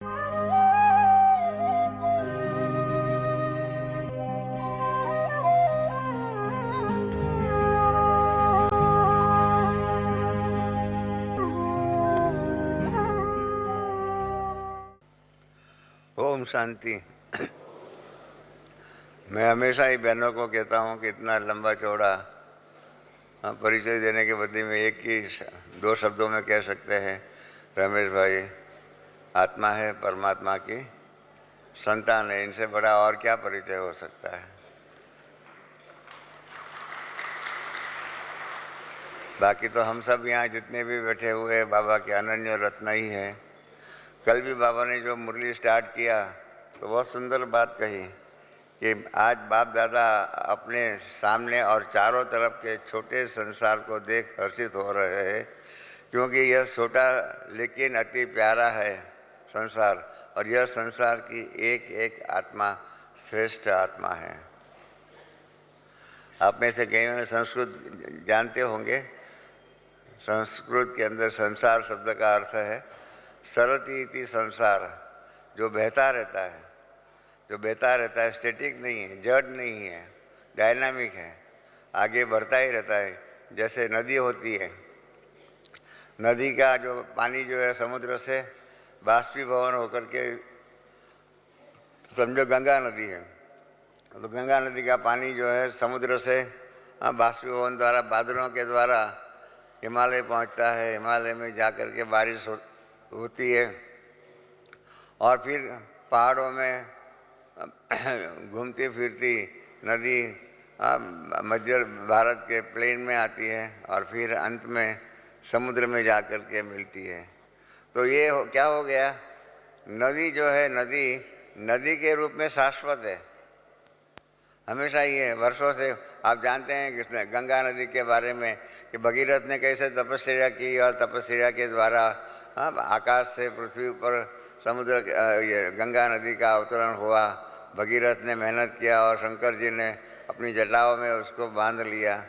ओम शांति। मैं हमेशा ही बहनों को कहता हूँ कि इतना लंबा चौड़ा परिचय देने के बदले में एक ही दो शब्दों में कह सकते हैं, रमेश भाई आत्मा है, परमात्मा की संतान है। इनसे बड़ा और क्या परिचय हो सकता है। बाकी तो हम सब यहाँ जितने भी बैठे हुए बाबा के अनन्य रत्न ही हैं। कल भी बाबा ने जो मुरली स्टार्ट किया तो बहुत सुंदर बात कही कि आज बाप दादा अपने सामने और चारों तरफ के छोटे संसार को देख हर्षित हो रहे हैं, क्योंकि यह छोटा लेकिन अति प्यारा है संसार, और यह संसार की एक एक आत्मा श्रेष्ठ आत्मा है। आप में से कई संस्कृत जानते होंगे। संस्कृत के अंदर संसार शब्द का अर्थ है सरति इति संसार, जो बहता रहता है। जो बहता रहता है, स्टैटिक नहीं है, जड़ नहीं है, डायनामिक है, आगे बढ़ता ही रहता है। जैसे नदी होती है, नदी का जो पानी जो है समुद्र से बाष्पीभवन होकर के, समझो गंगा नदी है, तो गंगा नदी का पानी जो है समुद्र से बाष्पीभवन द्वारा, बादलों के द्वारा हिमालय पहुंचता है। हिमालय में जाकर के बारिश होती है और फिर पहाड़ों में घूमती फिरती नदी मध्य भारत के प्लेन में आती है और फिर अंत में समुद्र में जाकर के मिलती है। तो ये क्या हो गया, नदी जो है नदी के रूप में शाश्वत है, हमेशा ही है। वर्षों से आप जानते हैं कि गंगा नदी के बारे में कि भगीरथ ने कैसे तपस्या की और तपस्या के द्वारा आकाश से पृथ्वी पर समुद्र गंगा नदी का अवतरण हुआ। भगीरथ ने मेहनत किया और शंकर जी ने अपनी जटाओं में उसको बांध लिया।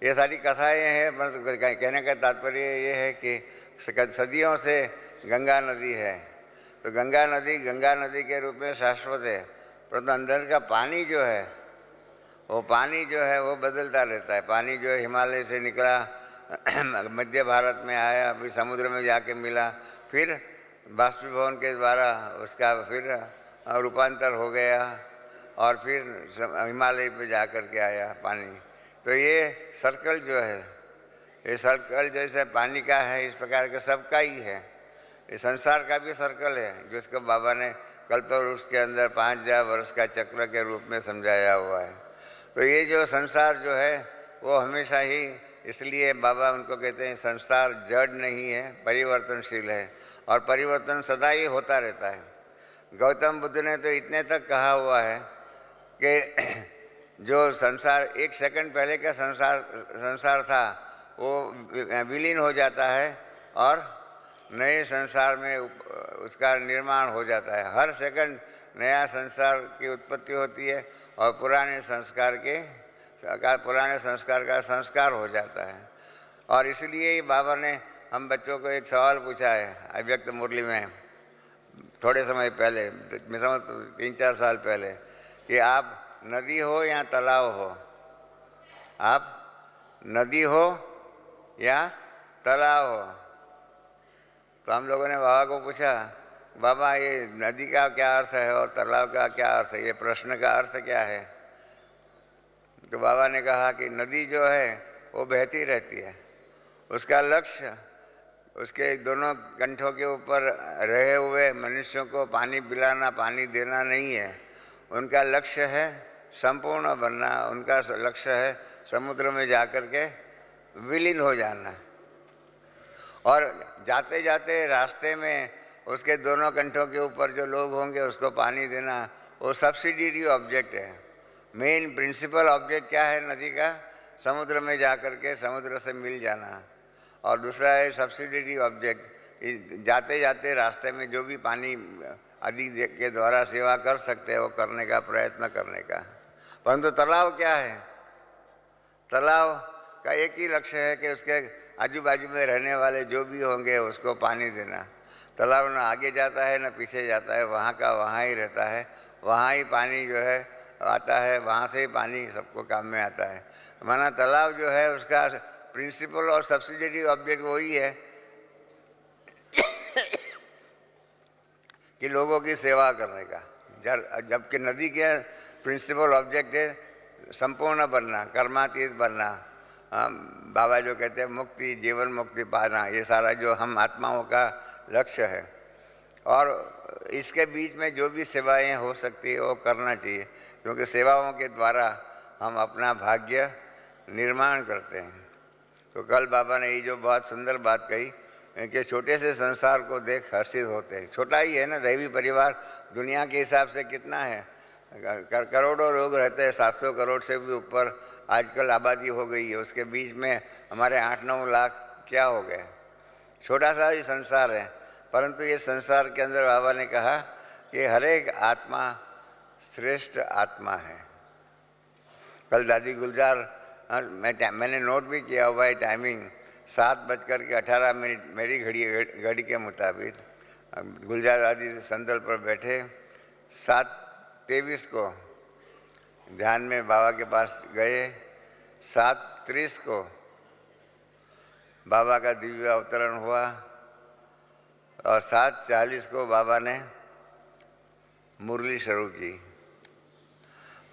ये सारी कथाएं हैं। कहने का तात्पर्य ये है कि सदियों से गंगा नदी है, तो गंगा नदी के रूप में शाश्वत है। परंतु अंदर का पानी जो है वो बदलता रहता है। पानी जो हिमालय से निकला, मध्य भारत में आया, अभी समुद्र में जाके मिला, फिर बाष्पीभवन के द्वारा उसका फिर रूपांतर हो गया और फिर हिमालय पे जाकर के आया पानी। तो ये सर्कल जो है, ये सर्कल जैसे पानी का है, इस प्रकार का सबका ही है। ये संसार का भी सर्कल है, जिसको बाबा ने कल्पवृक्ष के अंदर 5000 वर्ष का चक्र के रूप में समझाया हुआ है। तो ये जो संसार जो है वो हमेशा ही, इसलिए बाबा उनको कहते हैं संसार जड़ नहीं है, परिवर्तनशील है और परिवर्तन सदा ही होता रहता है। गौतम बुद्ध ने तो इतने तक कहा हुआ है कि जो संसार 1 सेकंड पहले का संसार था वो विलीन हो जाता है और नए संसार में उसका निर्माण हो जाता है। हर सेकंड नया संसार की उत्पत्ति होती है और पुराने संस्कार का संस्कार हो जाता है। और इसलिए ही बाबा ने हम बच्चों को एक सवाल पूछा है अव्यक्त मुरली में थोड़े समय पहले, मैं समझ 3-4 साल पहले, कि आप नदी हो या तालाब हो, आप नदी हो या तालाब हो। तो हम लोगों ने बाबा को पूछा, बाबा ये नदी का क्या अर्थ है और तालाब का क्या अर्थ है, ये प्रश्न का अर्थ क्या है। तो बाबा ने कहा कि नदी जो है वो बहती रहती है, उसका लक्ष्य उसके दोनों कंठों के ऊपर रहे हुए मनुष्यों को पानी पिलाना, पानी देना नहीं है। उनका लक्ष्य है संपूर्ण बनना, उनका लक्ष्य है समुद्र में जाकर के विलीन हो जाना। और जाते जाते रास्ते में उसके दोनों कंठों के ऊपर जो लोग होंगे उसको पानी देना, वो सब्सिडियरी ऑब्जेक्ट है। मेन प्रिंसिपल ऑब्जेक्ट क्या है नदी का, समुद्र में जाकर के समुद्र से मिल जाना। और दूसरा है सब्सिडियरी ऑब्जेक्ट, जाते जाते रास्ते में जो भी पानी आदि के द्वारा सेवा कर सकते हैं वो करने का प्रयत्न करने का। परंतु तालाब क्या है, तालाब का एक ही लक्ष्य है कि उसके आजू बाजू में रहने वाले जो भी होंगे उसको पानी देना। तालाब न आगे जाता है न पीछे जाता है, वहाँ का वहाँ ही रहता है, वहाँ ही पानी जो है आता है, वहाँ से ही पानी सबको काम में आता है। माना तालाब जो है उसका प्रिंसिपल और सब्सिडियरी ऑब्जेक्ट वही है कि लोगों की सेवा करने का, जबकि नदी के प्रिंसिपल ऑब्जेक्ट है संपूर्ण बनना, कर्मातीत बनना, बाबा जो कहते हैं मुक्ति, जीवन मुक्ति पाना, ये सारा जो हम आत्माओं का लक्ष्य है। और इसके बीच में जो भी सेवाएं हो सकती है वो करना चाहिए, क्योंकि सेवाओं के द्वारा हम अपना भाग्य निर्माण करते हैं। तो कल बाबा ने ये जो बहुत सुंदर बात कही कि छोटे से संसार को देख हर्षित होते हैं। छोटा ही है ना, दैवी परिवार दुनिया के हिसाब से कितना है, करोड़ों लोग रहते हैं, 700 करोड़ से भी ऊपर आजकल आबादी हो गई है। उसके बीच में हमारे 8-9 लाख क्या हो गए, छोटा सा ही संसार है। परंतु ये संसार के अंदर बाबा ने कहा कि हर एक आत्मा श्रेष्ठ आत्मा है। कल दादी गुलजार, मैंने नोट भी किया हुआ है टाइमिंग, 7:18 मेरी घड़ी के मुताबिक गुलजार दादी संदल पर बैठे, 7:23 को ध्यान में बाबा के पास गए, 7:30 को बाबा का दिव्य अवतरण हुआ और 7:40 को बाबा ने मुरली शुरू की।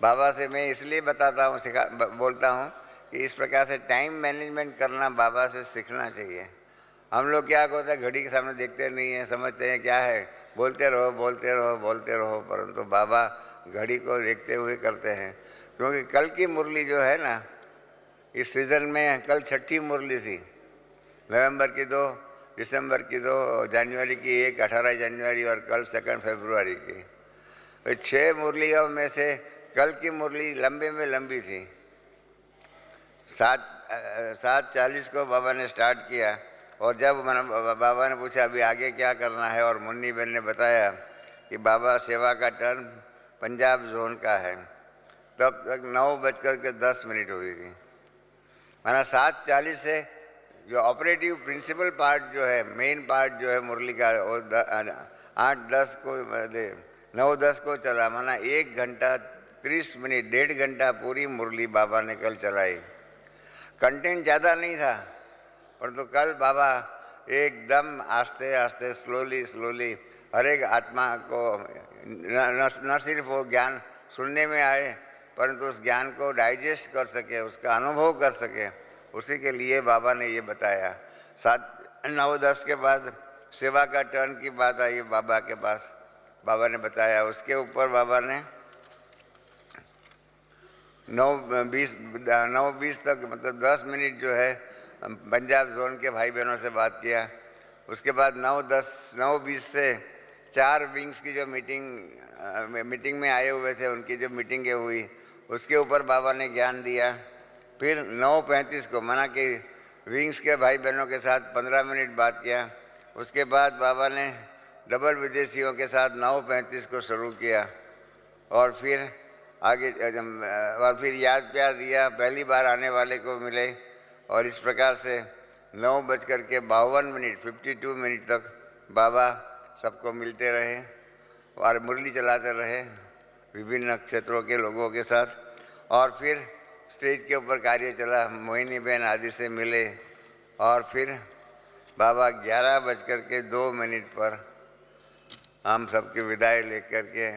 बाबा से मैं इसलिए बताता हूँ, बोलता हूँ कि इस प्रकार से टाइम मैनेजमेंट करना बाबा से सीखना चाहिए। हम लोग क्या होता है, घड़ी के सामने देखते नहीं हैं, समझते हैं क्या है, बोलते रहो बोलते रहो बोलते रहो, परंतु बाबा घड़ी को देखते हुए करते हैं। क्योंकि कल की मुरली जो है ना, इस सीज़न में कल 6ठी मुरली थी, नवंबर की 2, दिसंबर की 2, जनवरी की 1, 18 जनवरी और कल 2 फरवरी की। 6 मुरलियों में से कल की मुरली लंबे में लंबी थी। 7:40 को बाबा ने स्टार्ट किया और जब बाबा ने पूछा अभी आगे क्या करना है, और मुन्नी बहन ने बताया कि बाबा सेवा का टर्न पंजाब जोन का है, तब तक 9:10 हुई थी। माना 7:40 से जो ऑपरेटिव प्रिंसिपल पार्ट जो है, मेन पार्ट जो है मुरली का, वो 8:10 को 9:10 को चला। माना 1 घंटा 30 मिनट, 1.5 घंटा पूरी मुरली बाबा ने कल चलाई। कंटेंट ज़्यादा नहीं था, परंतु कल बाबा एकदम आस्ते आस्ते स्लोली हर एक आत्मा को न सिर्फ वो ज्ञान सुनने में आए, परंतु उस ज्ञान को डाइजेस्ट कर सके, उसका अनुभव कर सके, उसी के लिए बाबा ने ये बताया। 9:10 के बाद सेवा का टर्न की बात आई बाबा के पास, बाबा ने बताया। उसके ऊपर बाबा ने 9:20 तक, मतलब 10 मिनट जो है पंजाब जोन के भाई बहनों से बात किया। उसके बाद 9:20 से 4 विंग्स की जो मीटिंग में आए हुए थे, उनकी जो मीटिंगें हुई, उसके ऊपर बाबा ने ज्ञान दिया। फिर 9:35 को माना कि विंग्स के भाई बहनों के साथ 15 मिनट बात किया। उसके बाद बाबा ने डबल विदेशियों के साथ 9:35 को शुरू किया और फिर आगे और फिर याद प्यार दिया, पहली बार आने वाले को मिले, और इस प्रकार से 9:52 52 मिनट तक बाबा सबको मिलते रहे और मुरली चलाते रहे विभिन्न क्षेत्रों के लोगों के साथ। और फिर स्टेज के ऊपर कार्य चला, मोहिनी बहन आदि से मिले और फिर बाबा 11:02 पर हम सबकी विदाई लेकर के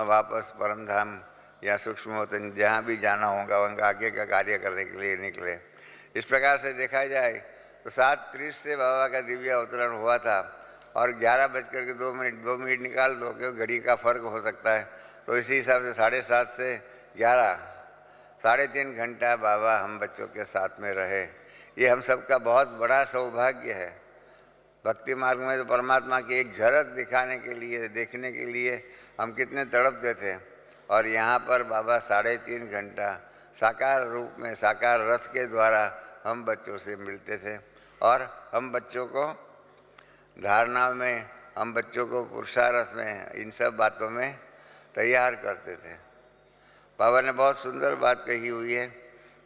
वापस परमधाम या सूक्ष्म वतन जहाँ भी जाना होगा उनका आगे का कार्य करने के लिए निकले। इस प्रकार से देखा जाए तो 7:30 से बाबा का दिव्य अवतरण हुआ था और 11:02 निकाल दो, क्योंकि घड़ी का फर्क हो सकता है, तो इसी हिसाब से 7:30 से 11, 3.5 घंटा बाबा हम बच्चों के साथ में रहे। ये हम सबका बहुत बड़ा सौभाग्य है। भक्ति मार्ग में तो परमात्मा की एक झलक दिखाने के लिए, देखने के लिए हम कितने तड़पते थे, और यहाँ पर बाबा 3.5 घंटा साकार रूप में, साकार रथ के द्वारा हम बच्चों से मिलते थे और हम बच्चों को धारणा में, हम बच्चों को पुरुषार्थ में, इन सब बातों में तैयार करते थे। बाबा ने बहुत सुंदर बात कही हुई है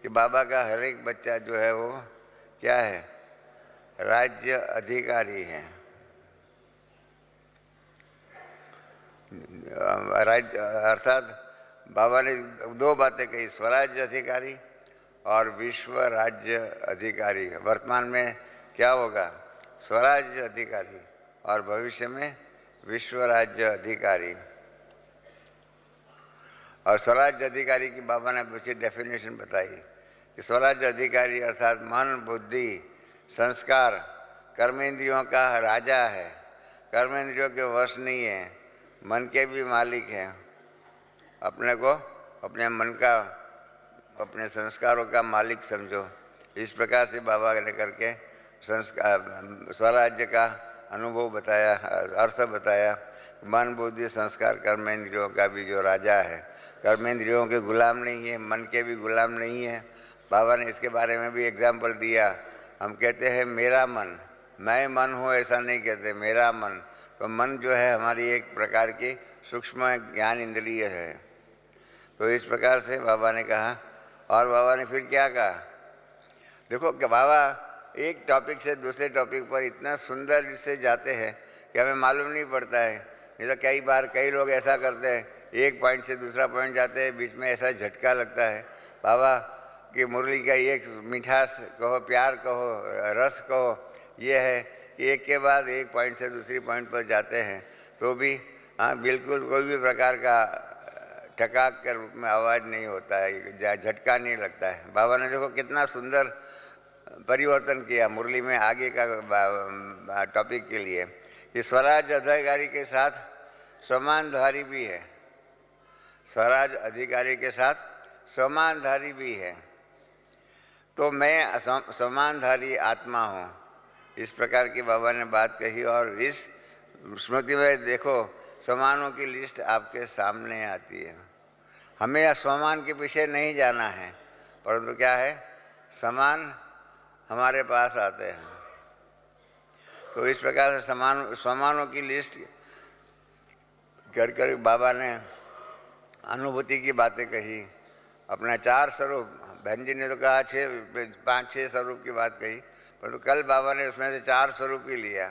कि बाबा का हर एक बच्चा जो है वो क्या है, राज्य अधिकारी है। राज्य अर्थात बाबा ने दो बातें कही, स्वराज्य अधिकारी और विश्व राज्य अधिकारी। वर्तमान में क्या होगा? स्वराज्य अधिकारी और भविष्य में विश्व राज्य अधिकारी। और स्वराज्य अधिकारी की बाबा ने कुछ डेफिनेशन बताई कि स्वराज्य अधिकारी अर्थात मन, बुद्धि, संस्कार, कर्मेंद्रियों का राजा है, कर्मेंद्रियों के वश नहीं है, मन के भी मालिक हैं। अपने को अपने मन का, अपने संस्कारों का मालिक समझो। इस प्रकार से बाबा ने करके संस्कार स्वराज्य का अनुभव बताया, अर्थ बताया। मन, बुद्धि, संस्कार, कर्मेंद्रियों का भी जो राजा है, कर्मेंद्रियों के गुलाम नहीं है, मन के भी गुलाम नहीं है। बाबा ने इसके बारे में भी एग्जाम्पल दिया। हम कहते हैं मेरा मन, मैं मन हूँ, ऐसा नहीं कहते, मेरा मन। तो मन जो है हमारी एक प्रकार की सूक्ष्म ज्ञान इंद्रिय है। तो इस प्रकार से बाबा ने कहा। और बाबा ने फिर क्या कहा? देखो कि बाबा एक टॉपिक से दूसरे टॉपिक पर इतना सुंदर से जाते हैं कि हमें मालूम नहीं पड़ता है। नहीं तो कई बार कई लोग ऐसा करते हैं, एक पॉइंट से दूसरा पॉइंट जाते हैं, बीच में ऐसा झटका लगता है। बाबा की मुरली का एक मिठास कहो, प्यार कहो, रस कहो, ये है कि एक के बाद एक पॉइंट से दूसरी पॉइंट पर जाते हैं तो भी बिल्कुल कोई भी प्रकार का ठकाक के रूप में आवाज़ नहीं होता है, झटका नहीं लगता है। बाबा ने देखो कितना सुंदर परिवर्तन किया मुरली में आगे का टॉपिक के लिए कि स्वराज अधिकारी के साथ समानधारी भी है, स्वराज अधिकारी के साथ समानधारी भी है। तो मैं समानधारी आत्मा हूँ, इस प्रकार की बाबा ने बात कही। और इस स्मृति में देखो समानों की लिस्ट आपके सामने आती है। हमें समान के पीछे नहीं जाना है, परंतु क्या है, समान हमारे पास आते हैं। तो इस प्रकार से समानों की लिस्ट कर कर बाबा ने अनुभूति की बातें कही। अपना 4 स्वरूप, बहन जी ने तो कहा 5-6 स्वरूप की बात कही, परंतु कल बाबा ने उसमें से 4 स्वरूप ही लिया।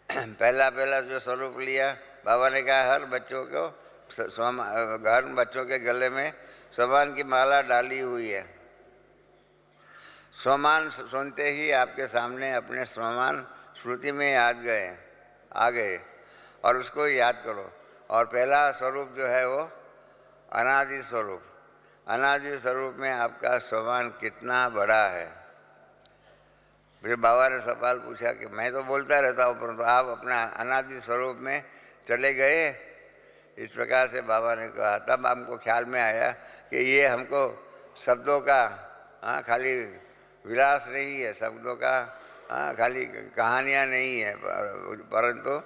पहला जो स्वरूप लिया, बाबा ने कहा हर बच्चों के गले में स्वमान की माला डाली हुई है। स्वमान सुनते ही आपके सामने अपने स्वमान स्मृति में आ गए और उसको याद करो। और पहला स्वरूप जो है वो अनादि स्वरूप। अनादि स्वरूप में आपका स्वमान कितना बड़ा है। फिर बाबा ने सवाल पूछा कि मैं तो बोलता रहता हूँ, परंतु आप अपना अनादि स्वरूप में चले गए। इस प्रकार से बाबा ने कहा। तब हमको ख्याल में आया कि ये हमको शब्दों का खाली विलास नहीं है, शब्दों का खाली कहानियाँ नहीं है, परंतु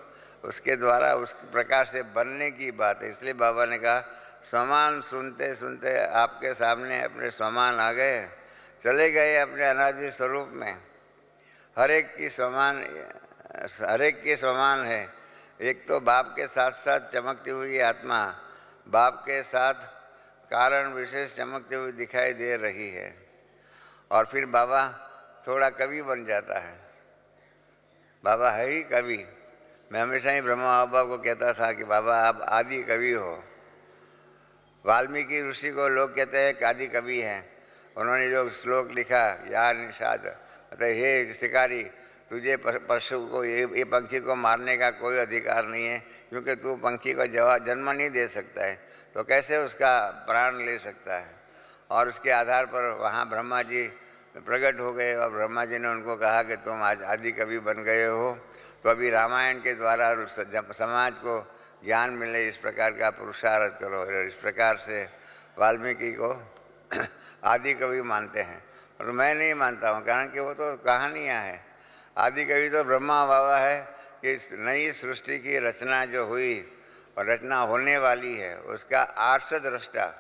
उसके द्वारा उस प्रकार से बनने की बात है। इसलिए बाबा ने कहा स्वमान सुनते सुनते आपके सामने अपने स्वमान आ गए, चले गए अपने अनादि स्वरूप में। हर एक की समान है। एक तो बाप के साथ साथ चमकती हुई आत्मा बाप के साथ कारण विशेष चमकती हुई दिखाई दे रही है। और फिर बाबा थोड़ा कवि बन जाता है। बाबा है ही कवि। मैं हमेशा ही ब्रह्मा बाबा को कहता था कि बाबा आप आदि कवि हो। वाल्मीकि ऋषि को लोग कहते हैं आदि कवि हैं। उन्होंने जो श्लोक लिखा, या निषाद, मतलब हे शिकारी, तुझे पशु को ये पंखी को मारने का कोई अधिकार नहीं है, क्योंकि तू पंखी को जन्म नहीं दे सकता है, तो कैसे उसका प्राण ले सकता है। और उसके आधार पर वहाँ ब्रह्मा जी प्रकट हो गए और ब्रह्मा जी ने उनको कहा कि तुम आज आदि कवि बन गए हो, तो अभी रामायण के द्वारा समाज को ज्ञान मिले, इस प्रकार का पुरुषार्थ करो। और इस प्रकार से वाल्मीकि को आदि कवि मानते हैं, और मैं नहीं मानता हूँ, कारण कि वो तो कहानियाँ हैं। आदि कवि तो ब्रह्मा बाबा है कि नई सृष्टि की रचना जो हुई और रचना होने वाली है, उसका आर्ष दृष्टा,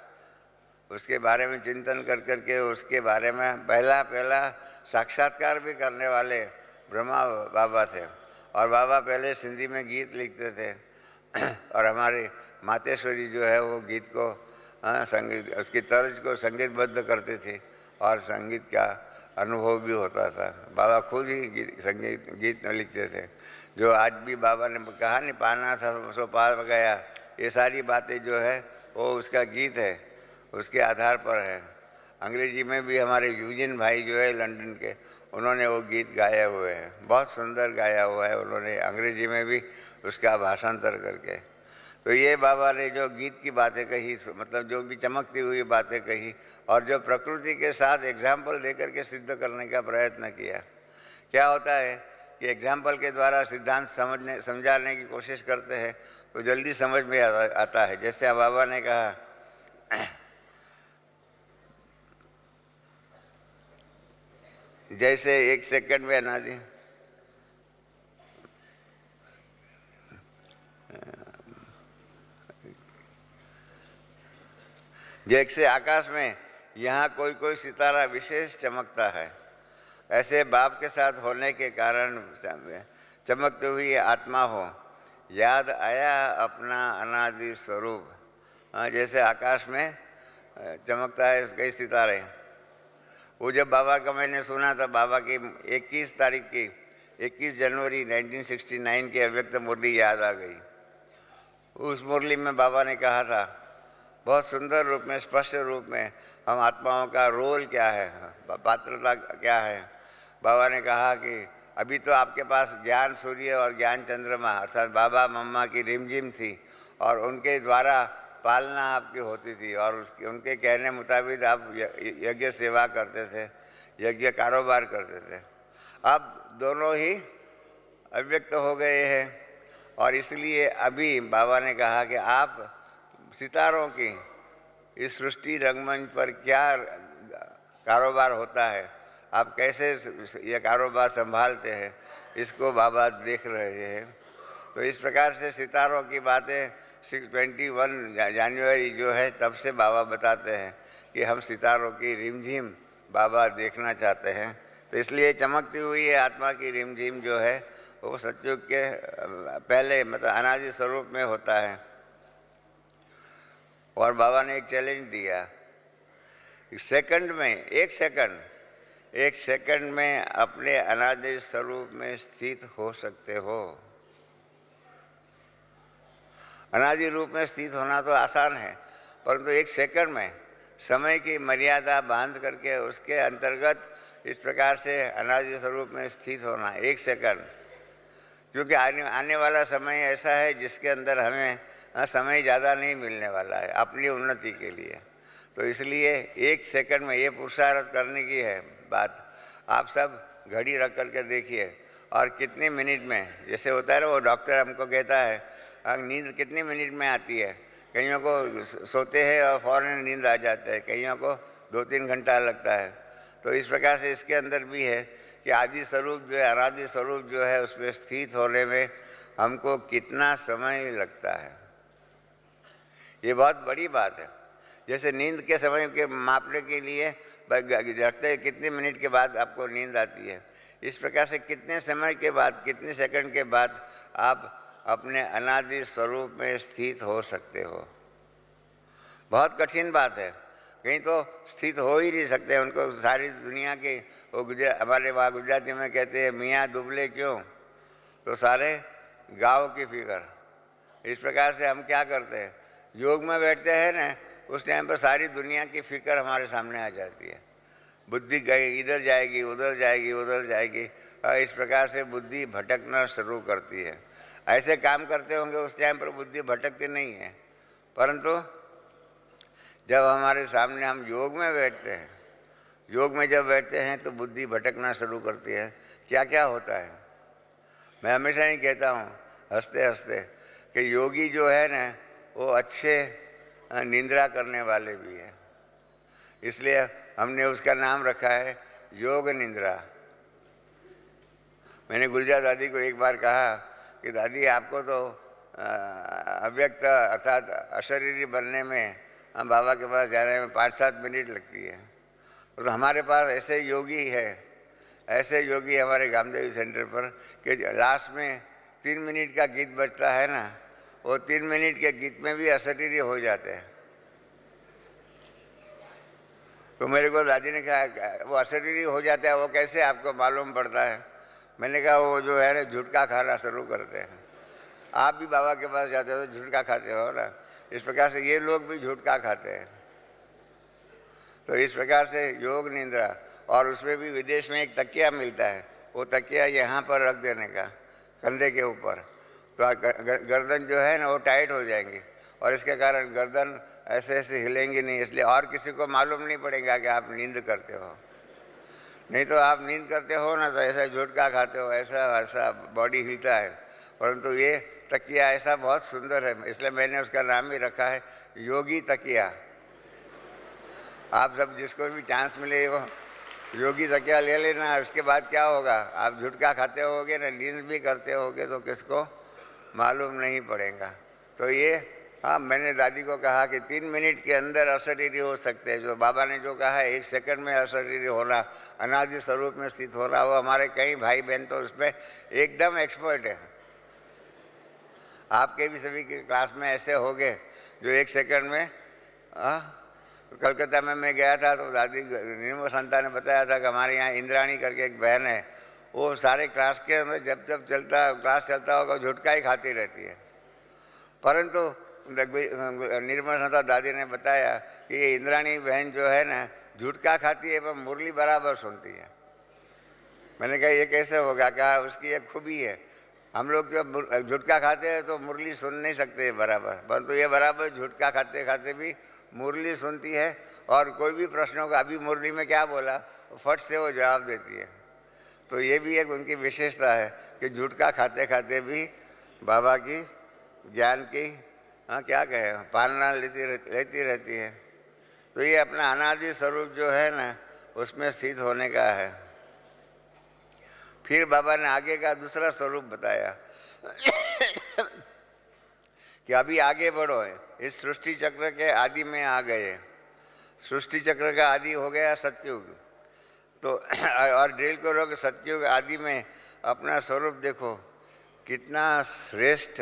उसके बारे में चिंतन कर करके उसके बारे में पहला साक्षात्कार भी करने वाले ब्रह्मा बाबा थे। और बाबा पहले सिंधी में गीत लिखते थे और हमारे मातेश्वरी जो है वो गीत को संगीत, उसकी तर्ज को संगीतबद्ध करते थे और संगीत का अनुभव भी होता था। बाबा खुद ही गीत लिखते थे। जो आज भी बाबा ने कहा नहीं, पाना सो पार गया, ये सारी बातें जो है वो उसका गीत है, उसके आधार पर है। अंग्रेजी में भी हमारे यूजिन भाई जो है लंदन के, उन्होंने वो गीत गाए हुए हैं, बहुत सुंदर गाया हुआ है उन्होंने अंग्रेजी में भी उसका भाषांतर करके। तो ये बाबा ने जो गीत की बातें कही, मतलब जो भी चमकती हुई बातें कही, और जो प्रकृति के साथ एग्जाम्पल देकर के सिद्ध करने का प्रयत्न किया। क्या होता है कि एग्जाम्पल के द्वारा सिद्धांत समझाने की कोशिश करते हैं तो जल्दी समझ में आता है। जैसे बाबा ने कहा, जैसे एक सेकंड में ना जी, जैसे आकाश में यहाँ कोई कोई सितारा विशेष चमकता है, ऐसे बाप के साथ होने के कारण चमकती हुई आत्मा हो, याद आया अपना अनादि स्वरूप। जैसे आकाश में चमकता है उसके सितारे। वो जब बाबा का मैंने सुना था, बाबा की 21 जनवरी 1969 की अव्यक्त मुरली याद आ गई। उस मुरली में बाबा ने कहा था बहुत सुंदर रूप में, स्पष्ट रूप में, हम आत्माओं का रोल क्या है, पात्रता क्या है। बाबा ने कहा कि अभी तो आपके पास ज्ञान सूर्य और ज्ञान चंद्रमा अर्थात बाबा मम्मा की रिमझिम थी, और उनके द्वारा पालना आपकी होती थी, और उनके कहने मुताबिक आप यज्ञ सेवा करते थे, यज्ञ कारोबार करते थे। अब दोनों ही अव्यक्त हो गए हैं, और इसलिए अभी बाबा ने कहा कि आप सितारों की इस सृष्टि रंगमंच पर क्या कारोबार होता है, आप कैसे ये कारोबार संभालते हैं, इसको बाबा देख रहे हैं। तो इस प्रकार से सितारों की बातें 21 जनवरी जो है तब से बाबा बताते हैं कि हम सितारों की रिमझिम बाबा देखना चाहते हैं। तो इसलिए चमकती हुई आत्मा की रिमझिम जो है वो सतयुग के पहले मतलब अनादि स्वरूप में होता है। और बाबा ने एक चैलेंज दिया, सेकंड में, एक सेकंड में अपने अनादि स्वरूप में स्थित हो सकते हो। अनादि रूप में स्थित होना तो आसान है, परंतु एक सेकंड में समय की मर्यादा बांध करके उसके अंतर्गत इस प्रकार से अनादि स्वरूप में स्थित होना, एक सेकंड। क्योंकि आने वाला समय ऐसा है जिसके अंदर हमें समय ज़्यादा नहीं मिलने वाला है अपनी उन्नति के लिए। तो इसलिए एक सेकंड में ये पुरुषार्थ करने की है बात। आप सब घड़ी रख करके देखिए, और कितने मिनट में, जैसे होता है ना वो डॉक्टर हमको कहता है नींद कितने मिनट में आती है, कईयों को सोते हैं और फौरन नींद आ जाता है, कईयों को 2-3 घंटा लगता है। तो इस प्रकार से इसके अंदर भी है कि आदि स्वरूप जो है, अनादि स्वरूप जो है, उसमें स्थित होने में हमको कितना समय लगता है, ये बहुत बड़ी बात है। जैसे नींद के समय के मापने के लिए रखते हैं कितने मिनट के बाद आपको नींद आती है, इस प्रकार से कितने समय के बाद, कितने सेकंड के बाद आप अपने अनादि स्वरूप में स्थित हो सकते हो। बहुत कठिन बात है, कहीं तो स्थित हो ही नहीं सकते। उनको सारी दुनिया के वो हमारे वहाँ गुजराती में कहते हैं मियाँ दुबले क्यों, तो सारे गाँव की फिक्र। इस प्रकार से हम क्या करते हैं, योग में बैठते हैं ना, उस टाइम पर सारी दुनिया की फिक्र हमारे सामने आ जाती है। बुद्धि गई, इधर जाएगी, उधर जाएगी, उधर जाएगी, और इस प्रकार से बुद्धि भटकना शुरू करती है। ऐसे काम करते होंगे उस टाइम पर बुद्धि भटकती नहीं है, परंतु जब हमारे सामने हम योग में बैठते हैं, योग में जब बैठते हैं तो बुद्धि भटकना शुरू करती है। क्या क्या होता है, मैं हमेशा ही कहता हूँ हंसते हंसते कि योगी जो है ना वो अच्छे निंद्रा करने वाले भी हैं, इसलिए हमने उसका नाम रखा है योग निंद्रा। मैंने गुलजा दादी को एक बार कहा कि दादी आपको तो अव्यक्त अर्थात अशरीरी बनने में, हम बाबा के पास जाने में 5-7 मिनट लगती है, तो हमारे पास ऐसे योगी है, ऐसे योगी हमारे गामदेवी सेंटर पर कि लास्ट में 3 मिनट का गीत बजता है ना, वो 3 मिनट के गीत में भी अशरीरी हो जाते हैं। तो मेरे को दादी ने कहा वो अशरीरी हो जाता है, वो कैसे आपको मालूम पड़ता है? मैंने कहा वो जो है ना झुटका खाना शुरू करते हैं। आप भी बाबा के पास जाते हो तो झुटका खाते हो ना, इस प्रकार से ये लोग भी झुटका खाते हैं। तो इस प्रकार से योग निंद्रा, और उसमें भी विदेश में एक तकिया मिलता है, वो तकिया यहाँ पर रख देने का कंधे के ऊपर, तो गर्दन जो है ना वो टाइट हो जाएंगी, और इसके कारण गर्दन ऐसे ऐसे हिलेंगी नहीं, इसलिए और किसी को मालूम नहीं पड़ेगा कि आप नींद करते हो। नहीं तो आप नींद करते हो ना तो ऐसा झुटका खाते हो, ऐसा ऐसा बॉडी हिलता है। परंतु ये तकिया ऐसा बहुत सुंदर है, इसलिए मैंने उसका नाम ही रखा है योगी तकिया। आप सब जिसको भी चांस मिले वो योगी तकिया ले लेना। उसके बाद क्या होगा, आप झुटका खाते होगे ना, नींद भी करते होगे तो किसको मालूम नहीं पड़ेगा। तो ये हाँ, मैंने दादी को कहा कि 3 मिनट के अंदर अशरीरी हो सकते हैं। जो बाबा ने जो कहा है 1 सेकंड में अशरीरी होना, अनादि स्वरूप में स्थित होना, वो हमारे कई भाई बहन तो उसमें एकदम एक्सपर्ट है। आपके भी सभी के क्लास में ऐसे हो गए जो 1 सेकंड में कलकत्ता में मैं गया था तो दादी निर्मल संता ने बताया था कि हमारे यहाँ इंद्राणी करके एक बहन है, वो सारे क्लास के अंदर जब जब क्लास चलता होगा झुटका ही खाती रहती है। परंतु निर्मल संता दादी ने बताया कि ये इंद्राणी बहन जो है ना झुटका खाती है पर मुरली बराबर सुनती है। मैंने कहा ये कैसे होगा, क्या उसकी एक खूबी है। हम लोग जब झुटका खाते हैं तो मुरली सुन नहीं सकते बराबर, परंतु ये बराबर झुटका खाते खाते भी मुरली सुनती है, और कोई भी प्रश्नों का अभी मुरली में क्या बोला फट से वो जवाब देती है। तो ये भी एक उनकी विशेषता है कि झुटका खाते खाते भी बाबा की ज्ञान की क्या कहे पालना लेती रहती है। तो ये अपना अनादि स्वरूप जो है ना उसमें स्थित होने का है। फिर बाबा ने आगे का दूसरा स्वरूप बताया कि अभी आगे बढ़ो, इस सृष्टि चक्र के आदि में आ गए। सृष्टि चक्र का आदि हो गया सतयुग, तो और ड्रिल करो कि सतयुग आदि में अपना स्वरूप देखो कितना श्रेष्ठ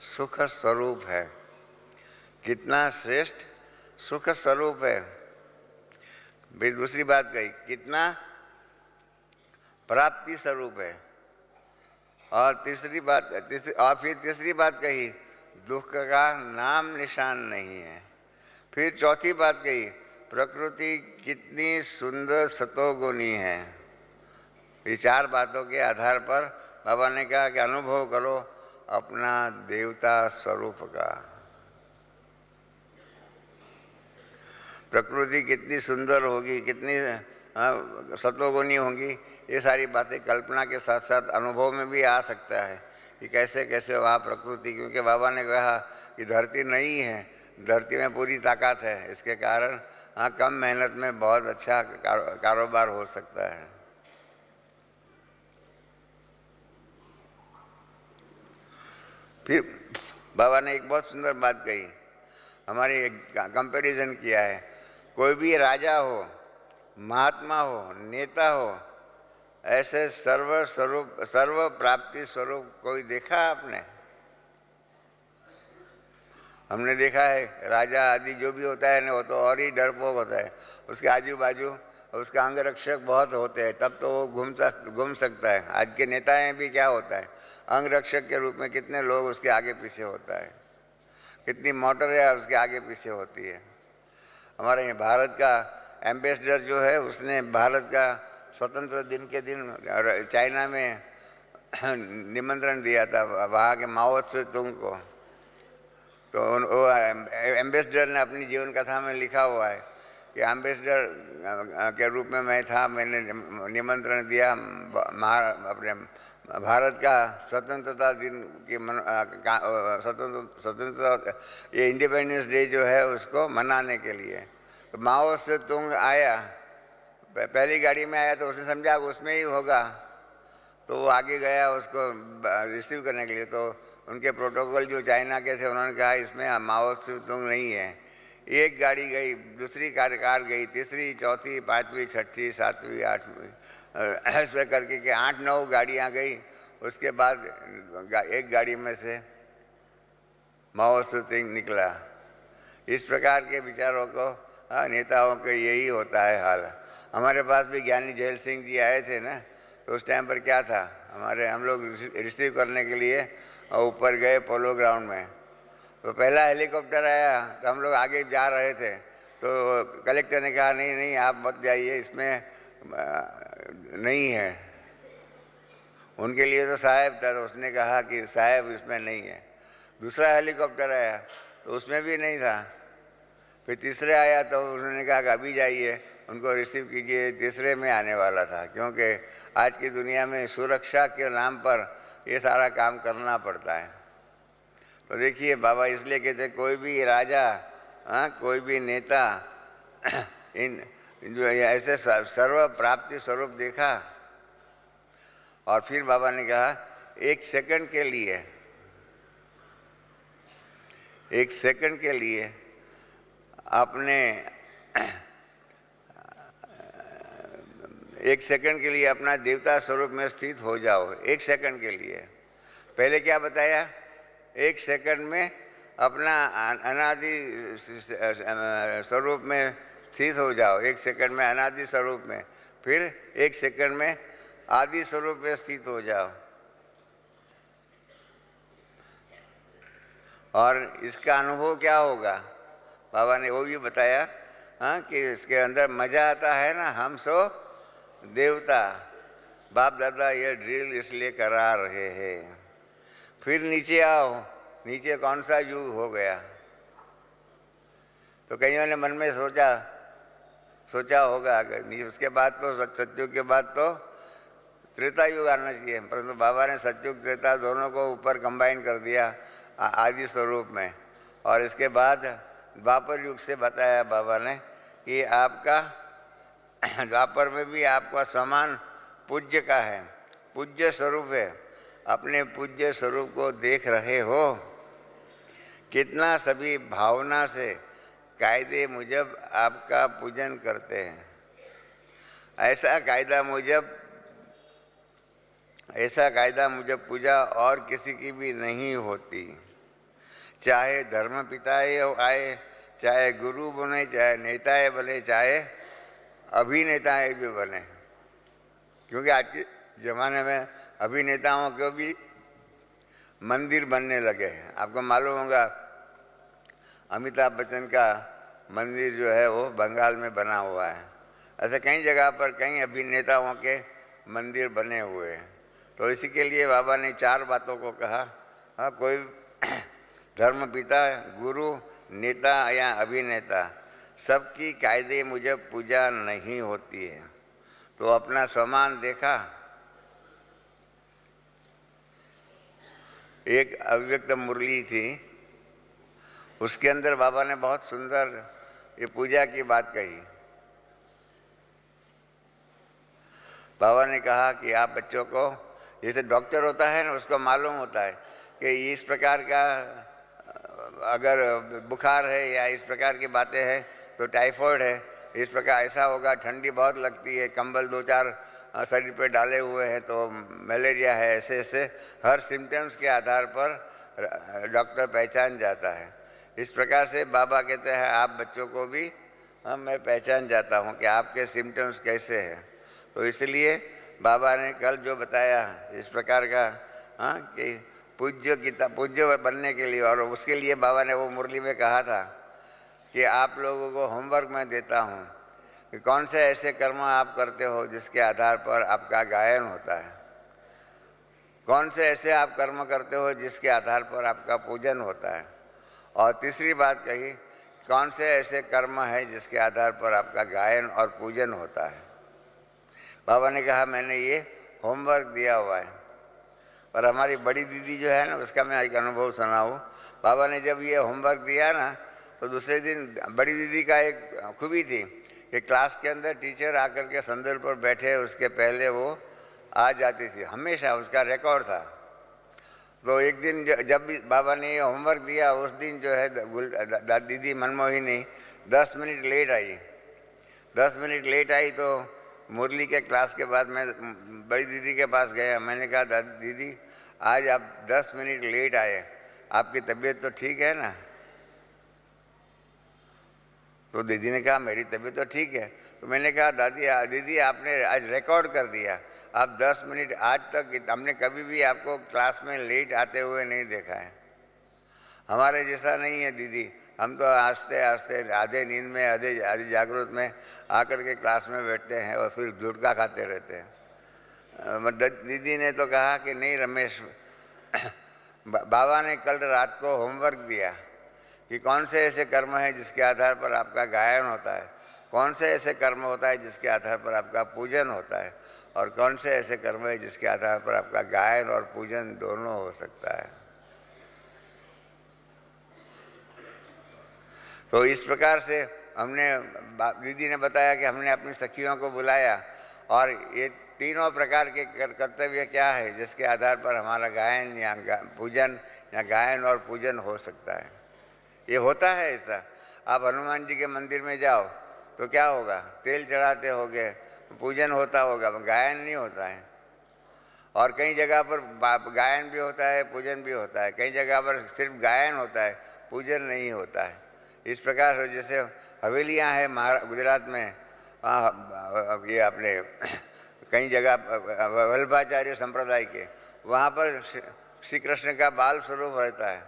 सुख स्वरूप है, कितना श्रेष्ठ सुख स्वरूप है। फिर दूसरी बात कही कितना प्राप्ति स्वरूप है, और फिर तीसरी बात कही दुख का नाम निशान नहीं है। फिर चौथी बात कही प्रकृति कितनी सुंदर सतोगुणी है। ये 4 बातों के आधार पर बाबा ने कहा कि अनुभव करो अपना देवता स्वरूप का। प्रकृति कितनी सुंदर होगी, कितनी सतोगुणी होंगी, ये सारी बातें कल्पना के साथ साथ अनुभव में भी आ सकता है कि कैसे कैसे वहाँ प्रकृति, क्योंकि बाबा ने कहा कि धरती नहीं है, धरती में पूरी ताकत है, इसके कारण कम मेहनत में बहुत अच्छा कारोबार हो सकता है। फिर बाबा ने एक बहुत सुंदर बात कही, हमारी एक कंपैरिजन किया है। कोई भी राजा हो, महात्मा हो, नेता हो, ऐसे सर्व प्राप्ति स्वरूप कोई देखा आपने? हमने देखा है राजा आदि जो भी होता है ना वो तो और ही डरपोक होता है, उसके आजू बाजू उसका अंगरक्षक बहुत होते हैं, तब तो वो घूम सकता है। आज के नेताएं भी क्या होता है, अंगरक्षक के रूप में कितने लोग उसके आगे पीछे होता है, कितनी मोटरें उसके आगे पीछे होती है। हमारे यहाँ भारत का एम्बेसडर जो है उसने भारत का स्वतंत्र दिन के दिन चाइना में निमंत्रण दिया था वहाँ के माओ त्से तुंग को। तो वो एम्बेसडर ने अपनी जीवन कथा में लिखा हुआ है कि एम्बेसडर के रूप में मैं था, मैंने निमंत्रण दिया अपने भारत का स्वतंत्रता दिन की स्वतंत्रता ये इंडिपेंडेंस डे जो है उसको मनाने के लिए। तो माओ से तुंग आया, पहली गाड़ी में आया तो उसने समझा उसमें ही होगा, तो वो आगे गया उसको रिसीव करने के लिए। तो उनके प्रोटोकॉल जो चाइना के थे उन्होंने कहा इसमें माओ से तुंग नहीं है। एक गाड़ी गई, दूसरी कार गई, तीसरी, चौथी, 5वीं, 6वीं, 7वीं, 8वीं ऐसे करके के 8-9 गाड़ियाँ गई। उसके बाद एक गाड़ी में से माओ से तुंग निकला। इस प्रकार के विचारों को नेताओं के यही होता है हाल। हमारे पास भी ज्ञानी जैल सिंह जी आए थे ना, तो उस टाइम पर क्या था, हम लोग रिसीव करने के लिए ऊपर गए पोलो ग्राउंड में। तो पहला हेलीकॉप्टर आया तो हम लोग आगे जा रहे थे, तो कलेक्टर ने कहा नहीं नहीं आप मत जाइए, इसमें नहीं है। उनके लिए तो साहब था, तो उसने कहा कि साहब इसमें नहीं है। दूसरा हेलीकॉप्टर आया तो उसमें भी नहीं था। फिर तीसरे आया तो उन्होंने कहा कि अभी जाइए उनको रिसीव कीजिए। तीसरे में आने वाला था, क्योंकि आज की दुनिया में सुरक्षा के नाम पर ये सारा काम करना पड़ता है। तो देखिए बाबा इसलिए कहते कोई भी राजा, कोई भी नेता इन जो ऐसे सर्व प्राप्ति स्वरूप देखा। और फिर बाबा ने कहा एक सेकंड के लिए, एक सेकंड के लिए अपने एक सेकंड के लिए अपना देवता स्वरूप में स्थित हो जाओ। एक सेकंड के लिए। पहले क्या बताया, एक सेकंड में अपना अनादि स्वरूप में स्थित हो जाओ। एक सेकंड में अनादि स्वरूप में, फिर एक सेकंड में आदि स्वरूप में स्थित हो जाओ। और इसका अनुभव क्या होगा, बाबा ने वो भी बताया कि इसके अंदर मजा आता है ना। हम सो देवता, बाप दादा ये ड्रिल इसलिए करा रहे हैं। फिर नीचे आओ, नीचे कौन सा युग हो गया। तो कईयों ने मन में सोचा होगा, उसके बाद तो सतयुग के बाद तो त्रेता युग आना चाहिए, परंतु बाबा ने सतयुग त्रेता दोनों को ऊपर कंबाइन कर दिया आदि स्वरूप में। और इसके बाद द्वापर युग से बताया बाबा ने कि आपका द्वापर में भी आपका समान पूज्य का है, पूज्य स्वरूप है। अपने पूज्य स्वरूप को देख रहे हो, कितना सभी भावना से कायदे मुजब आपका पूजन करते हैं। ऐसा कायदा मुजब पूजा और किसी की भी नहीं होती। चाहे धर्म पिताए आए, चाहे गुरु बने, चाहे नेताएं बने, चाहे अभिनेताएं भी बने। क्योंकि आज के ज़माने में अभिनेताओं को भी मंदिर बनने लगे हैं। आपको मालूम होगा अमिताभ बच्चन का मंदिर जो है वो बंगाल में बना हुआ है। ऐसे कई जगह पर कई अभिनेताओं के मंदिर बने हुए हैं। तो इसी के लिए बाबा ने 4 बातों को कहा। कोई धर्म पिता, गुरु, नेता या अभिनेता, सबकी कायदे मुजब पूजा नहीं होती है। तो अपना समान देखा। एक अव्यक्त मुरली थी, उसके अंदर बाबा ने बहुत सुंदर ये पूजा की बात कही। बाबा ने कहा कि आप बच्चों को, जैसे डॉक्टर होता है ना, उसको मालूम होता है कि इस प्रकार का अगर बुखार है या इस प्रकार की बातें हैं तो टाइफाइड है, इस प्रकार ऐसा होगा, ठंडी बहुत लगती है, कंबल 2-4 शरीर पे डाले हुए हैं तो मलेरिया है। ऐसे ऐसे हर सिम्टम्स के आधार पर डॉक्टर पहचान जाता है। इस प्रकार से बाबा कहते हैं आप बच्चों को भी मैं पहचान जाता हूँ कि आपके सिम्टम्स कैसे हैं। तो इसलिए बाबा ने कल जो बताया इस प्रकार का कि पूज्य बनने के लिए, और उसके लिए बाबा ने वो मुरली में कहा था कि आप लोगों को होमवर्क मैं देता हूँ कि कौन से ऐसे कर्म आप करते हो जिसके आधार पर आपका गायन होता है, कौन से ऐसे आप कर्म करते हो जिसके आधार पर आपका पूजन होता है, और तीसरी बात कही कौन से ऐसे कर्म है जिसके आधार पर आपका गायन और पूजन होता है। बाबा ने कहा मैंने ये होमवर्क दिया हुआ है। और हमारी बड़ी दीदी जो है ना, उसका मैं एक अनुभव सुनाऊँ। बाबा ने जब ये होमवर्क दिया ना, तो दूसरे दिन बड़ी दीदी का एक खूबी थी कि क्लास के अंदर टीचर आकर के संदल पर बैठे उसके पहले वो आ जाती थी, हमेशा उसका रिकॉर्ड था। तो एक दिन जब भी बाबा ने ये होमवर्क दिया, उस दिन जो है दीदी मनमोहिनी 10 मिनट लेट आई। 10 मिनट लेट आई तो मुरली के क्लास के बाद मैं बड़ी दीदी के पास गया। मैंने कहा दीदी आज आप 10 मिनट लेट आए, आपकी तबीयत तो ठीक है ना? तो दीदी ने कहा मेरी तबीयत तो ठीक है। तो मैंने कहा दीदी आपने आज रिकॉर्ड कर दिया, आप 10 मिनट, आज तक हमने कभी भी आपको क्लास में लेट आते हुए नहीं देखा है। हमारे जैसा नहीं है दीदी, हम तो आस्ते आस्ते आधे नींद में आधे जागृत में आकर के क्लास में बैठते हैं और फिर गुटखा खाते रहते हैं। दीदी ने तो कहा कि नहीं रमेश, बाबा ने कल रात को होमवर्क दिया कि कौन से ऐसे कर्म है जिसके आधार पर आपका गायन होता है, कौन से ऐसे कर्म होता है जिसके आधार पर आपका पूजन होता है, और कौन से ऐसे कर्म है जिसके आधार पर आपका गायन और पूजन दोनों हो सकता है। तो इस प्रकार से हमने, दीदी ने बताया कि हमने अपनी सखियों को बुलाया और ये तीनों प्रकार के कर्तव्य क्या है जिसके आधार पर हमारा गायन या पूजन या गायन और पूजन हो सकता है। ये होता है ऐसा। आप हनुमान जी के मंदिर में जाओ तो क्या होगा, तेल चढ़ाते होगे, पूजन होता होगा, गायन नहीं होता है। और कई जगह पर गायन भी होता है, पूजन भी होता है, कई जगह पर सिर्फ गायन होता है, पूजन नहीं होता है। इस प्रकार से जैसे हवेलियाँ हैं गुजरात में, ये अपने कई जगह वल्लभाचार्य संप्रदाय के, वहाँ पर श्री कृष्ण का बाल स्वरूप रहता है,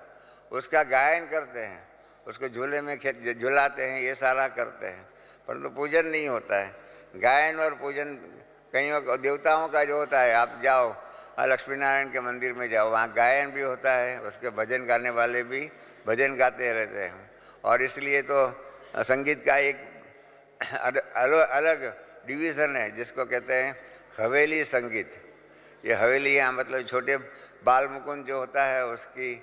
उसका गायन करते हैं, उसको झूले में झुलाते हैं, ये सारा करते हैं, परंतु पूजन नहीं होता है। गायन और पूजन कईयों देवताओं का जो होता है, आप जाओ लक्ष्मी नारायण के मंदिर में जाओ, वहाँ गायन भी होता है, उसके भजन गाने वाले भी भजन गाते रहते हैं। और इसलिए तो संगीत का एक अलग डिवीज़न है जिसको कहते हैं हवेली संगीत। ये हवेलियाँ मतलब छोटे बाल मुकुंद जो होता है उसकी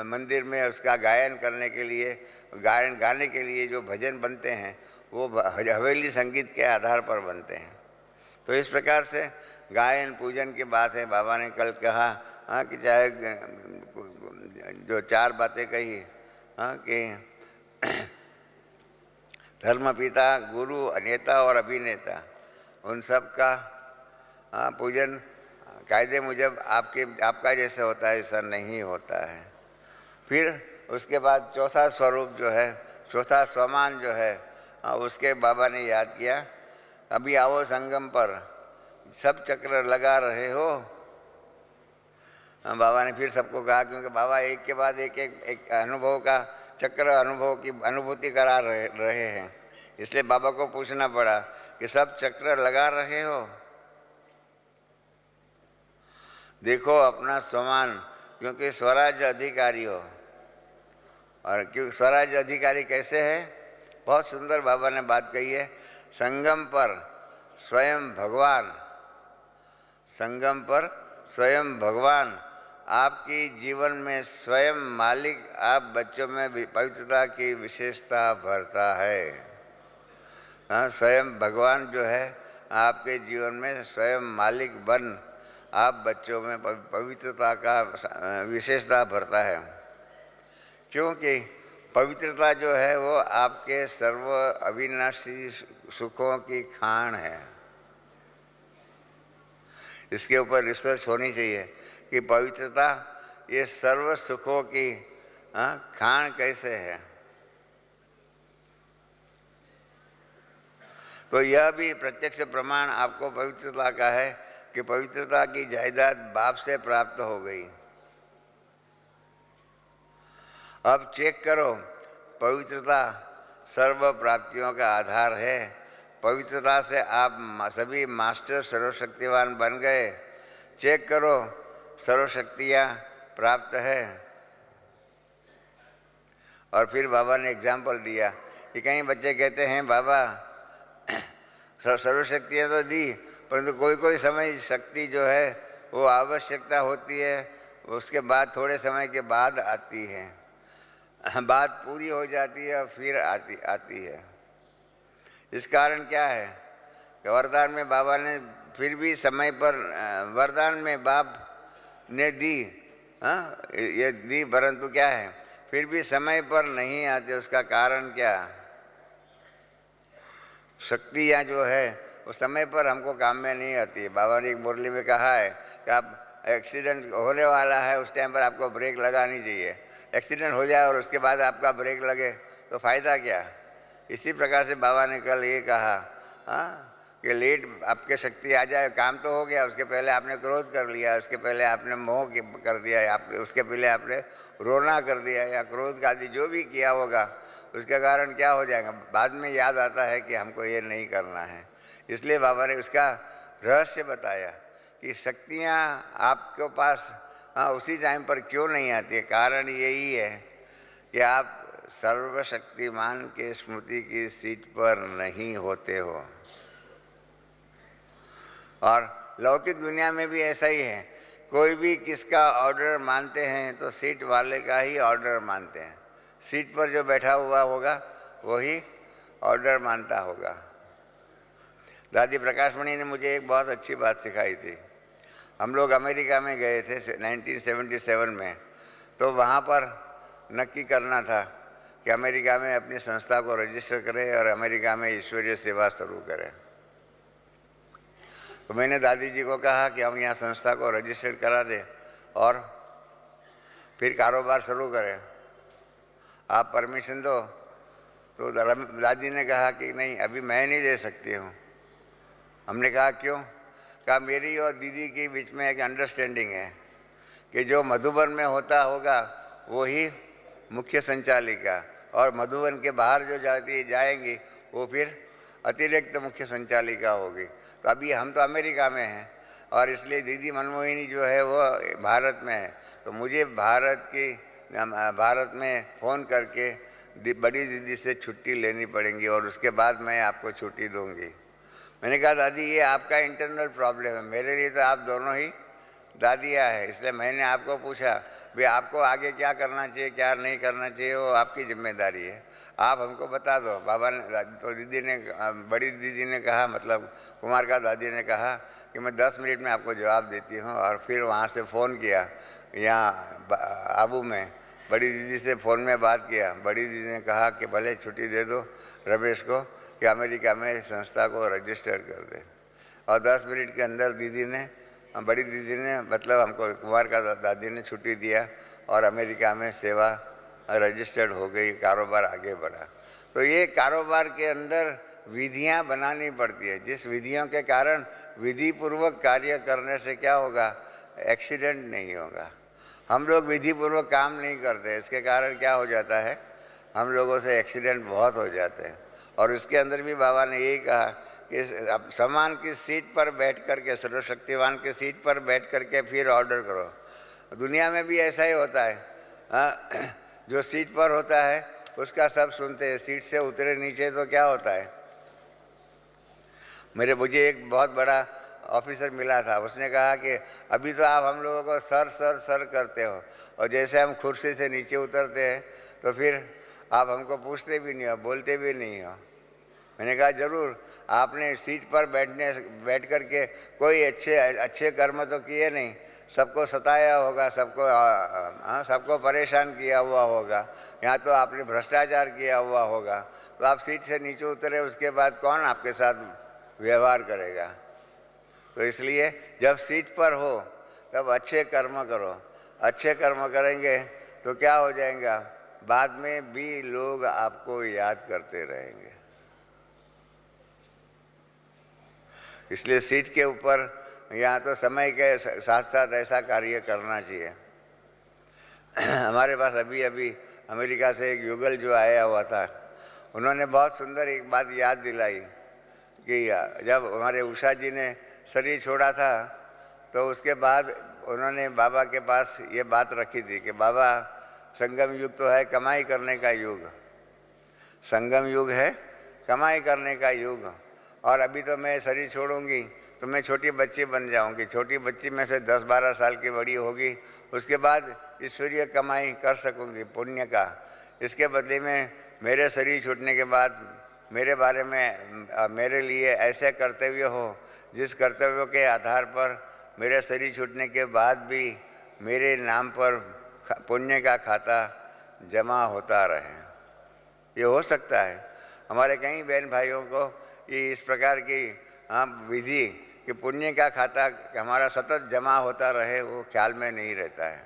मंदिर में उसका गायन करने के लिए, गायन गाने के लिए जो भजन बनते हैं वो हवेली संगीत के आधार पर बनते हैं। तो इस प्रकार से गायन पूजन की बात है। बाबा ने कल कहा कि चाहे जो 4 बातें कही कि धर्मपिता, गुरु, नेता और अभिनेता, उन सब का पूजन कायदे मुजब आपका जैसे होता है ऐसा नहीं होता है। फिर उसके बाद चौथा स्वरूप जो है, चौथा स्वमान जो है, उसके बाबा ने याद किया, अभी आओ संगम पर, सब चक्र लगा रहे हो। बाबा ने फिर सबको कहा, क्योंकि बाबा एक के बाद एक अनुभव का चक्र, अनुभव की अनुभूति करा रहे हैं, इसलिए बाबा को पूछना पड़ा कि सब चक्र लगा रहे हो, देखो अपना स्वमान, क्योंकि स्वराज्य अधिकारी हो। और क्यों स्वराज्य अधिकारी कैसे है, बहुत सुंदर बाबा ने बात कही है, संगम पर स्वयं भगवान, संगम पर स्वयं भगवान आपकी जीवन में स्वयं मालिक, आप बच्चों में पवित्रता की विशेषता भरता है। स्वयं भगवान जो है आपके जीवन में स्वयं मालिक बन आप बच्चों में पवित्रता का विशेषता भरता है, क्योंकि पवित्रता जो है वो आपके सर्व अविनाशी सुखों की खान है। इसके ऊपर रिसर्च होनी चाहिए कि पवित्रता ये सर्व सुखों की खान कैसे है। तो यह भी प्रत्यक्ष प्रमाण आपको पवित्रता का है कि पवित्रता की जायदाद बाप से प्राप्त हो गई। अब चेक करो, पवित्रता सर्व प्राप्तियों का आधार है। पवित्रता से आप सभी मास्टर सर्वशक्तिवान बन गए। चेक करो, सर्वशक्तियाँ प्राप्त है। और फिर बाबा ने एग्जाम्पल दिया कि कई बच्चे कहते हैं बाबा सर्वशक्तियाँ तो दी, परंतु कोई कोई समय शक्ति जो है वो आवश्यकता होती है, उसके बाद थोड़े समय के बाद आती है, बात पूरी हो जाती है और फिर आती है। इस कारण क्या है कि वरदान में बाबा ने फिर भी समय पर, वरदान में बाप ने दी, ये दी, परंतु क्या है फिर भी समय पर नहीं आते। उसका कारण क्या, शक्तियाँ जो है वो समय पर हमको काम में नहीं आती। बाबा ने एक मुरली में कहा है कि आप एक्सीडेंट होने वाला है उस टाइम पर आपको ब्रेक लगानी चाहिए। एक्सीडेंट हो जाए और उसके बाद आपका ब्रेक लगे तो फ़ायदा क्या। इसी प्रकार से बाबा ने कल ये कहा कि लेट आपके शक्ति आ जाए, काम तो हो गया, उसके पहले आपने क्रोध कर लिया, उसके पहले आपने मोह कर दिया, उसके पहले आपने रोना कर दिया या क्रोध आदि जो भी किया होगा, उसके कारण क्या हो जाएगा, बाद में याद आता है कि हमको ये नहीं करना है। इसलिए बाबा ने उसका रहस्य बताया कि शक्तियाँ आपके पास उसी टाइम पर क्यों नहीं आती है। कारण यही है कि आप सर्वशक्तिमान के स्मृति की सीट पर नहीं होते हो। और लौकिक दुनिया में भी ऐसा ही है, कोई भी किसका ऑर्डर मानते हैं तो सीट वाले का ही ऑर्डर मानते हैं। सीट पर जो बैठा हुआ होगा वही ऑर्डर मानता होगा। दादी प्रकाशमणि ने मुझे एक बहुत अच्छी बात सिखाई थी। हम लोग अमेरिका में गए थे 1977 में, तो वहाँ पर नक्की करना था कि अमेरिका में अपनी संस्था को रजिस्टर करें और अमेरिका में ईश्वरीय सेवा शुरू करें। तो मैंने दादी जी को कहा कि हम यहाँ संस्था को रजिस्टर करा दें और फिर कारोबार शुरू करें, आप परमिशन दो। तो दादी ने कहा कि नहीं, अभी मैं नहीं दे सकती हूँ। हमने कहा क्यों? कहा मेरी और दीदी के बीच में एक अंडरस्टैंडिंग है कि जो मधुबन में होता होगा वही मुख्य संचालिका, और मधुबन के बाहर जो जाएंगी वो फिर अतिरिक्त मुख्य संचालिका होगी। तो अभी हम तो अमेरिका में हैं और इसलिए दीदी मनमोहिनी जो है वो भारत में है, तो मुझे भारत में फ़ोन करके बड़ी दीदी से छुट्टी लेनी पड़ेगी और उसके बाद मैं आपको छुट्टी दूंगी। मैंने कहा दादी ये आपका इंटरनल प्रॉब्लम है, मेरे लिए तो आप दोनों ही दादियाँ हैं, इसलिए मैंने आपको पूछा भाई आपको आगे क्या करना चाहिए क्या नहीं करना चाहिए, वो आपकी जिम्मेदारी है, आप हमको बता दो। बाबा ने तो दीदी ने, बड़ी दीदी ने कहा, मतलब कुमार का दादी ने कहा कि मैं 10 मिनट में आपको जवाब देती हूँ। और फिर वहाँ से फ़ोन किया यहाँ आबू में, बड़ी दीदी से फ़ोन में बात किया। बड़ी दीदी ने कहा कि भले छुट्टी दे दो रमेश को कि अमेरिका में संस्था को रजिस्टर कर दे। और 10 मिनट के अंदर बड़ी दीदी ने मतलब हमको कुमार का दादी ने छुट्टी दिया और अमेरिका में सेवा रजिस्टर्ड हो गई, कारोबार आगे बढ़ा। तो ये कारोबार के अंदर विधियां बनानी पड़ती है, जिस विधियों के कारण विधि पूर्वक कार्य करने से क्या होगा, एक्सीडेंट नहीं होगा। हम लोग विधि पूर्वक काम नहीं करते, इसके कारण क्या हो जाता है, हम लोगों से एक्सीडेंट बहुत हो जाते हैं। और उसके अंदर भी बाबा ने यही कहा कि अब समान की सीट पर बैठ कर के, सर्वशक्तिवान की सीट पर बैठ कर के फिर ऑर्डर करो। दुनिया में भी ऐसा ही होता है, जो सीट पर होता है उसका सब सुनते हैं, सीट से उतरे नीचे तो क्या होता है। मुझे एक बहुत बड़ा ऑफिसर मिला था, उसने कहा कि अभी तो आप हम लोगों को सर सर सर करते हो और जैसे हम कुर्सी से नीचे उतरते हैं तो फिर आप हमको पूछते भी नहीं हो, बोलते भी नहीं हो। मैंने कहा जरूर, आपने सीट पर बैठ कर के कोई अच्छे कर्म तो किए नहीं, सबको सताया होगा, सबको परेशान किया हुआ होगा, यहाँ तो आपने भ्रष्टाचार किया हुआ होगा। तो आप सीट से नीचे उतरे उसके बाद कौन आपके साथ व्यवहार करेगा। तो इसलिए जब सीट पर हो तब अच्छे कर्म करो। अच्छे कर्म करेंगे तो क्या हो जाएगा, बाद में भी लोग आपको याद करते रहेंगे। इसलिए सीट के ऊपर यहाँ तो समय के साथ साथ ऐसा कार्य करना चाहिए। हमारे पास अभी अमेरिका से एक युगल जो आया हुआ था, उन्होंने बहुत सुंदर एक बात याद दिलाई कि जब हमारे उषा जी ने शरीर छोड़ा था तो उसके बाद उन्होंने बाबा के पास ये बात रखी थी कि बाबा संगम युग तो है कमाई करने का युग, संगम युग है कमाई करने का युग, और अभी तो मैं शरीर छोड़ूंगी तो मैं छोटी बच्ची बन जाऊंगी, छोटी बच्ची में से 10-12 साल की बड़ी होगी, उसके बाद ईश्वरीय कमाई कर सकूंगी पुण्य का। इसके बदले में मेरे शरीर छूटने के बाद मेरे बारे में मेरे लिए ऐसे कर्तव्य हो जिस कर्तव्यों के आधार पर मेरे शरीर छूटने के बाद भी मेरे नाम पर पुण्य का खाता जमा होता रहे। ये हो सकता है। हमारे कई बहन भाइयों को ये इस प्रकार की विधि कि पुण्य का खाता हमारा सतत जमा होता रहे वो ख्याल में नहीं रहता है।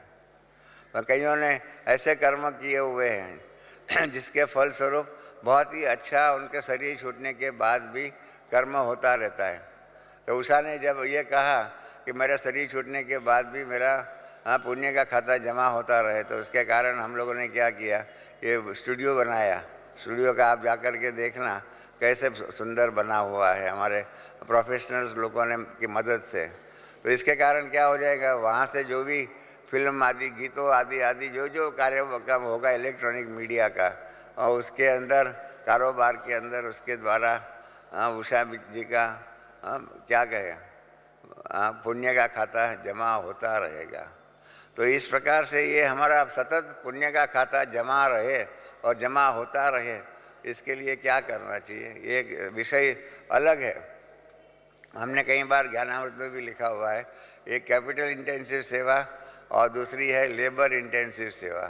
पर कईयों ने ऐसे कर्म किए हुए हैं, जिसके फलस्वरूप बहुत ही अच्छा उनके शरीर छूटने के बाद भी कर्म होता रहता है। तो उषा ने जब ये कहा कि मेरा शरीर छूटने के बाद भी मेरा पुण्य का खाता जमा होता रहे, तो उसके कारण हम लोगों ने क्या किया, ये स्टूडियो बनाया। स्टूडियो का आप जाकर के देखना कैसे सुंदर बना हुआ है हमारे प्रोफेशनल्स लोगों ने की मदद से। तो इसके कारण क्या हो जाएगा, वहाँ से जो भी फिल्म आदि, गीतों आदि आदि जो जो कार्यक्रम होगा इलेक्ट्रॉनिक मीडिया का, और उसके अंदर कारोबार के अंदर उसके द्वारा उषा जी का क्या कहे पुण्य का खाता जमा होता रहेगा। तो इस प्रकार से ये हमारा सतत पुण्य का खाता जमा रहे और जमा होता रहे, इसके लिए क्या करना चाहिए, ये विषय अलग है। हमने कई बार ज्ञानामृत में भी लिखा हुआ है, एक कैपिटल इंटेंसिव सेवा और दूसरी है लेबर इंटेंसिव सेवा।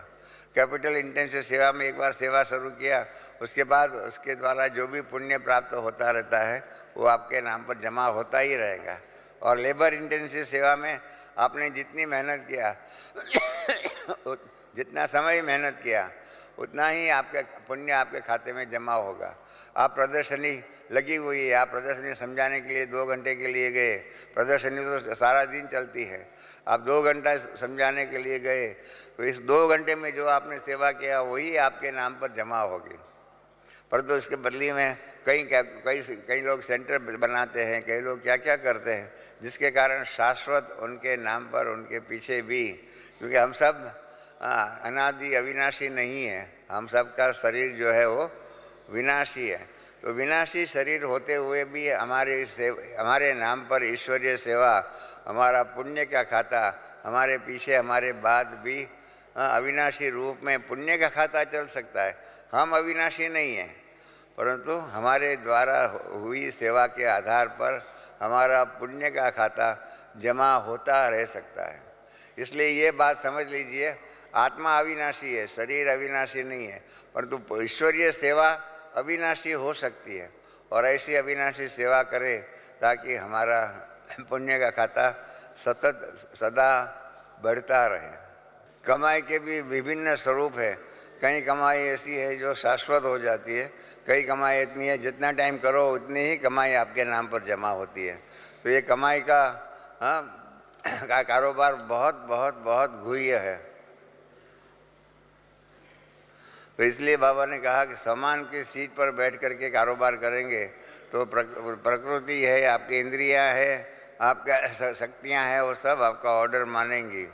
कैपिटल इंटेंसिव सेवा में एक बार सेवा शुरू किया, उसके बाद उसके द्वारा जो भी पुण्य प्राप्त होता रहता है वो आपके नाम पर जमा होता ही रहेगा। और लेबर इंटेंसिव सेवा में आपने जितनी मेहनत किया जितना समय मेहनत किया उतना ही आपके पुण्य आपके खाते में जमा होगा। आप प्रदर्शनी लगी हुई है, आप प्रदर्शनी समझाने के लिए 2 घंटे के लिए गए, प्रदर्शनी तो सारा दिन चलती है, आप 2 घंटा समझाने के लिए गए, तो इस 2 घंटे में जो आपने सेवा किया वही आपके नाम पर जमा होगी। परंतु उसके बदले में कई लोग सेंटर बनाते हैं, कई लोग क्या क्या करते हैं, जिसके कारण शाश्वत उनके नाम पर उनके पीछे भी, क्योंकि हम सब अनादि अविनाशी नहीं है, हम सब का शरीर जो है वो विनाशी है। तो विनाशी शरीर होते हुए भी हमारे नाम पर ईश्वरीय सेवा, हमारा पुण्य का खाता, हमारे पीछे हमारे बाद भी अविनाशी रूप में पुण्य का खाता चल सकता है। हम अविनाशी नहीं हैं, परंतु हमारे द्वारा हुई सेवा के आधार पर हमारा पुण्य का खाता जमा होता रह सकता है। इसलिए ये बात समझ लीजिए, आत्मा अविनाशी है, शरीर अविनाशी नहीं है, परंतु ईश्वरीय सेवा अविनाशी हो सकती है। और ऐसी अविनाशी सेवा करें ताकि हमारा पुण्य का खाता सतत सदा बढ़ता रहे। कमाई के भी विभिन्न स्वरूप है। कई कमाई ऐसी है जो शाश्वत हो जाती है, कई कमाई इतनी है जितना टाइम करो उतनी ही कमाई आपके नाम पर जमा होती है। तो ये कमाई का कारोबार बहुत बहुत बहुत गुह्य है। तो इसलिए बाबा ने कहा कि सामान की सीट पर बैठ करके कारोबार करेंगे तो प्रकृति है, आपकी इंद्रियां है, आपका शक्तियां हैं, वो सब आपका ऑर्डर मानेंगी।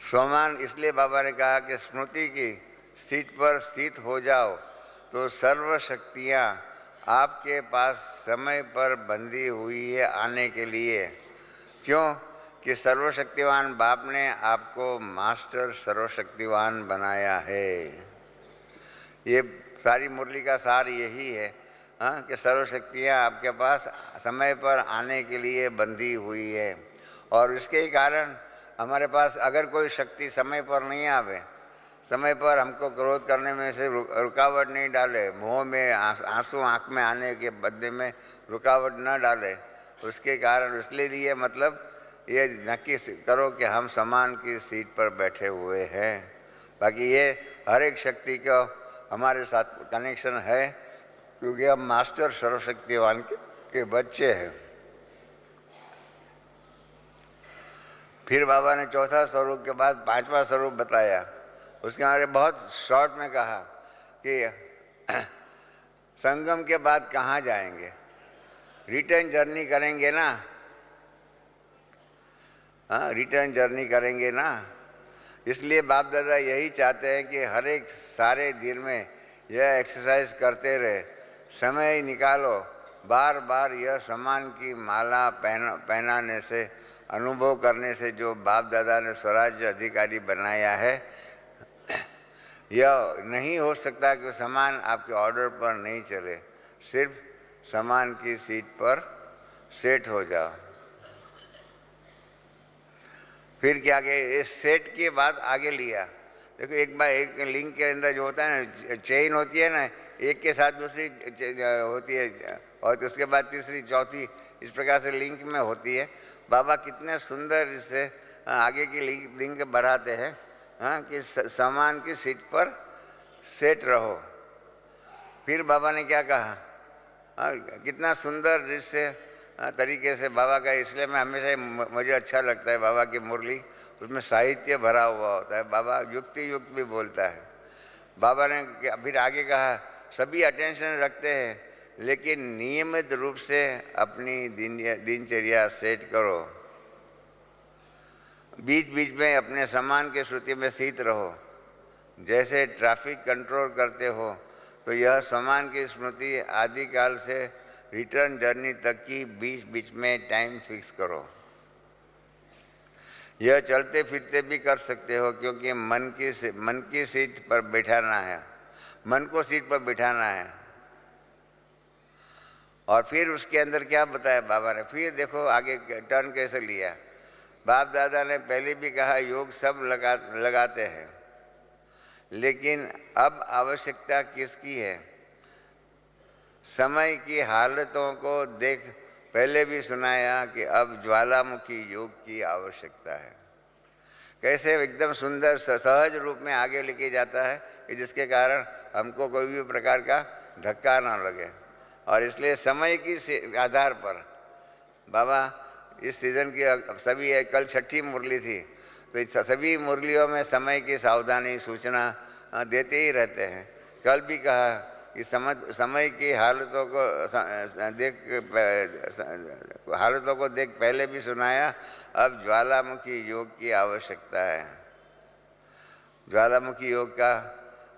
स्वमान, इसलिए बाबा ने कहा कि स्मृति की सीट पर स्थित हो जाओ तो सर्व शक्तियाँ आपके पास समय पर बंधी हुई है आने के लिए। क्यों कि सर्वशक्तिवान बाप ने आपको मास्टर सर्वशक्तिवान बनाया है। ये सारी मुरली का सार यही है कि सर्वशक्तियाँ आपके पास समय पर आने के लिए बंधी हुई है। और इसके कारण हमारे पास अगर कोई शक्ति समय पर नहीं आवे, समय पर हमको क्रोध करने में से रुकावट नहीं डाले, मुँह में आंसू आँख में आने के बदले में रुकावट न डाले, उसके कारण इसलिए मतलब ये नक्की करो कि हम समान की सीट पर बैठे हुए हैं। बाकी ये हर एक शक्ति का हमारे साथ कनेक्शन है, क्योंकि हम मास्टर सर्वशक्तिवान के बच्चे हैं। फिर बाबा ने चौथा स्वरूप के बाद 5वां स्वरूप बताया। उसके हमारे बहुत शॉर्ट में कहा कि संगम के बाद कहाँ जाएंगे, रिटर्न जर्नी करेंगे ना। हाँ, रिटर्न जर्नी करेंगे ना। इसलिए बाप दादा यही चाहते हैं कि हर एक सारे दिन में यह एक्सरसाइज करते रहे, समय निकालो, बार बार यह सम्मान की माला पहनाने से, अनुभव करने से जो बाप दादा ने स्वराज्य अधिकारी बनाया है, यह नहीं हो सकता कि सामान आपके ऑर्डर पर नहीं चले, सिर्फ सामान की सीट पर सेट हो जाओ। फिर क्या कि इस सेट के बाद आगे लिया। देखो एक बार एक लिंक के अंदर जो होता है ना, चेन होती है ना, एक के साथ दूसरी होती है और उसके बाद तीसरी चौथी, इस प्रकार से लिंक में होती है। बाबा कितने सुंदर इससे आगे की लिंक बढ़ाते हैं हाँ, कि सामान की सीट पर सेट रहो। फिर बाबा ने क्या कहा, हाँ, कितना सुंदर दृश्य तरीके से बाबा का, इसलिए मैं हमेशा मुझे अच्छा लगता है बाबा की मुरली, उसमें साहित्य भरा हुआ होता है। बाबा युक्ति युक्त भी बोलता है। बाबा ने फिर आगे कहा, सभी अटेंशन रखते हैं लेकिन नियमित रूप से अपनी दिनचर्या सेट करो, बीच बीच में अपने सामान की श्रुति में स्थित रहो। जैसे ट्रैफिक कंट्रोल करते हो तो यह सामान की स्मृति आदिकाल से रिटर्न जर्नी तक की बीच बीच में टाइम फिक्स करो। यह चलते फिरते भी कर सकते हो क्योंकि मन की सीट पर बैठाना है, मन को सीट पर बिठाना है। और फिर उसके अंदर क्या बताया बाबा ने, फिर देखो आगे टर्न कैसे लिया। बाप दादा ने पहले भी कहा योग सब लगाते हैं, लेकिन अब आवश्यकता किसकी है? समय की हालतों को देख पहले भी सुनाया कि अब ज्वालामुखी योग की आवश्यकता है। कैसे एकदम सुंदर सहज रूप में आगे लेके जाता है कि जिसके कारण हमको कोई भी प्रकार का धक्का ना लगे। और इसलिए समय की आधार पर बाबा इस सीज़न की सभी, कल छठी मुरली थी तो सभी मुरलियों में समय की सावधानी सूचना देते ही रहते हैं। कल भी कहा कि समय की हालतों को देख पहले भी सुनाया, अब ज्वालामुखी योग की आवश्यकता है। ज्वालामुखी योग का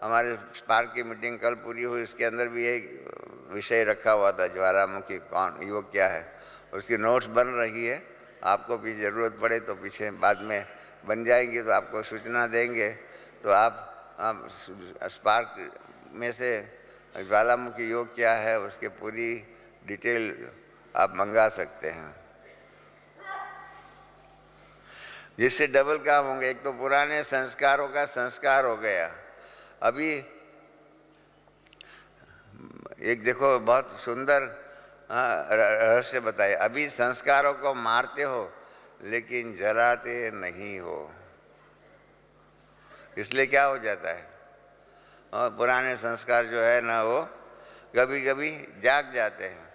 हमारे स्पार्क की मीटिंग कल पूरी हुई, उसके अंदर भी एक विषय रखा हुआ था, ज्वालामुखी कौन योग क्या है। उसकी नोट्स बन रही है, आपको भी ज़रूरत पड़े तो पीछे बाद में बन जाएंगी तो आपको सूचना देंगे। तो आप स्पार्क में से ज्वालामुखी योग क्या है उसके पूरी डिटेल आप मंगा सकते हैं, जिससे डबल काम होंगे। एक तो पुराने संस्कारों का संस्कार हो गया। अभी एक देखो बहुत सुंदर रहस्य बताए, अभी संस्कारों को मारते हो लेकिन जलाते नहीं हो। इसलिए क्या हो जाता है, और पुराने संस्कार जो है ना वो कभी कभी जाग जाते हैं।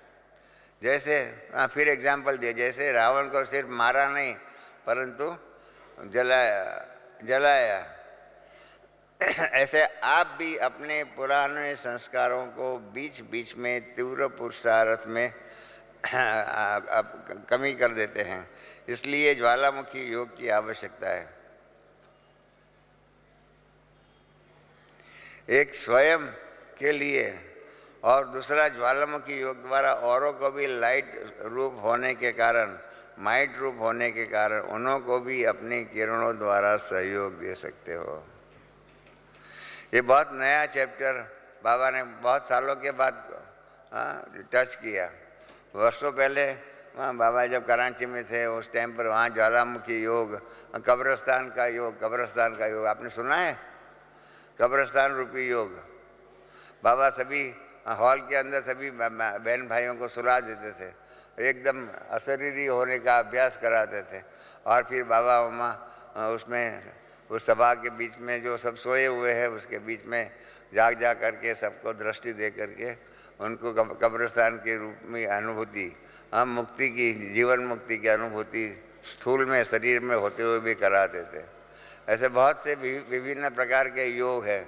जैसे फिर एग्जाम्पल दिया, जैसे रावण को सिर्फ मारा नहीं परंतु जलाया ऐसे आप भी अपने पुराने संस्कारों को बीच बीच में तीव्र पुरुषार्थ में कमी कर देते हैं। इसलिए ज्वालामुखी योग की आवश्यकता है। एक स्वयं के लिए और दूसरा ज्वालामुखी योग द्वारा औरों को भी लाइट रूप होने के कारण, माइट रूप होने के कारण उन्हों को भी अपनी किरणों द्वारा सहयोग दे सकते हो। ये बहुत नया चैप्टर बाबा ने बहुत सालों के बाद टच किया। वर्षों पहले बाबा जब कराची में थे उस टाइम पर वहाँ ज्वालामुखी योग, कब्रिस्तान का योग आपने सुना है? कब्रिस्तान रूपी योग। बाबा सभी हॉल के अंदर सभी बहन भाइयों को सुला देते थे, एकदम अशरीरी होने का अभ्यास कराते थे। और फिर बाबा वहाँ उसमें उस सभा के बीच में जो सब सोए हुए हैं उसके बीच में जाग करके सबको दृष्टि दे करके उनको कब्रिस्तान के रूप में अनुभूति, मुक्ति की, जीवन मुक्ति की अनुभूति स्थूल में शरीर में होते हुए भी कराते थे। ऐसे बहुत से विभिन्न प्रकार के योग है।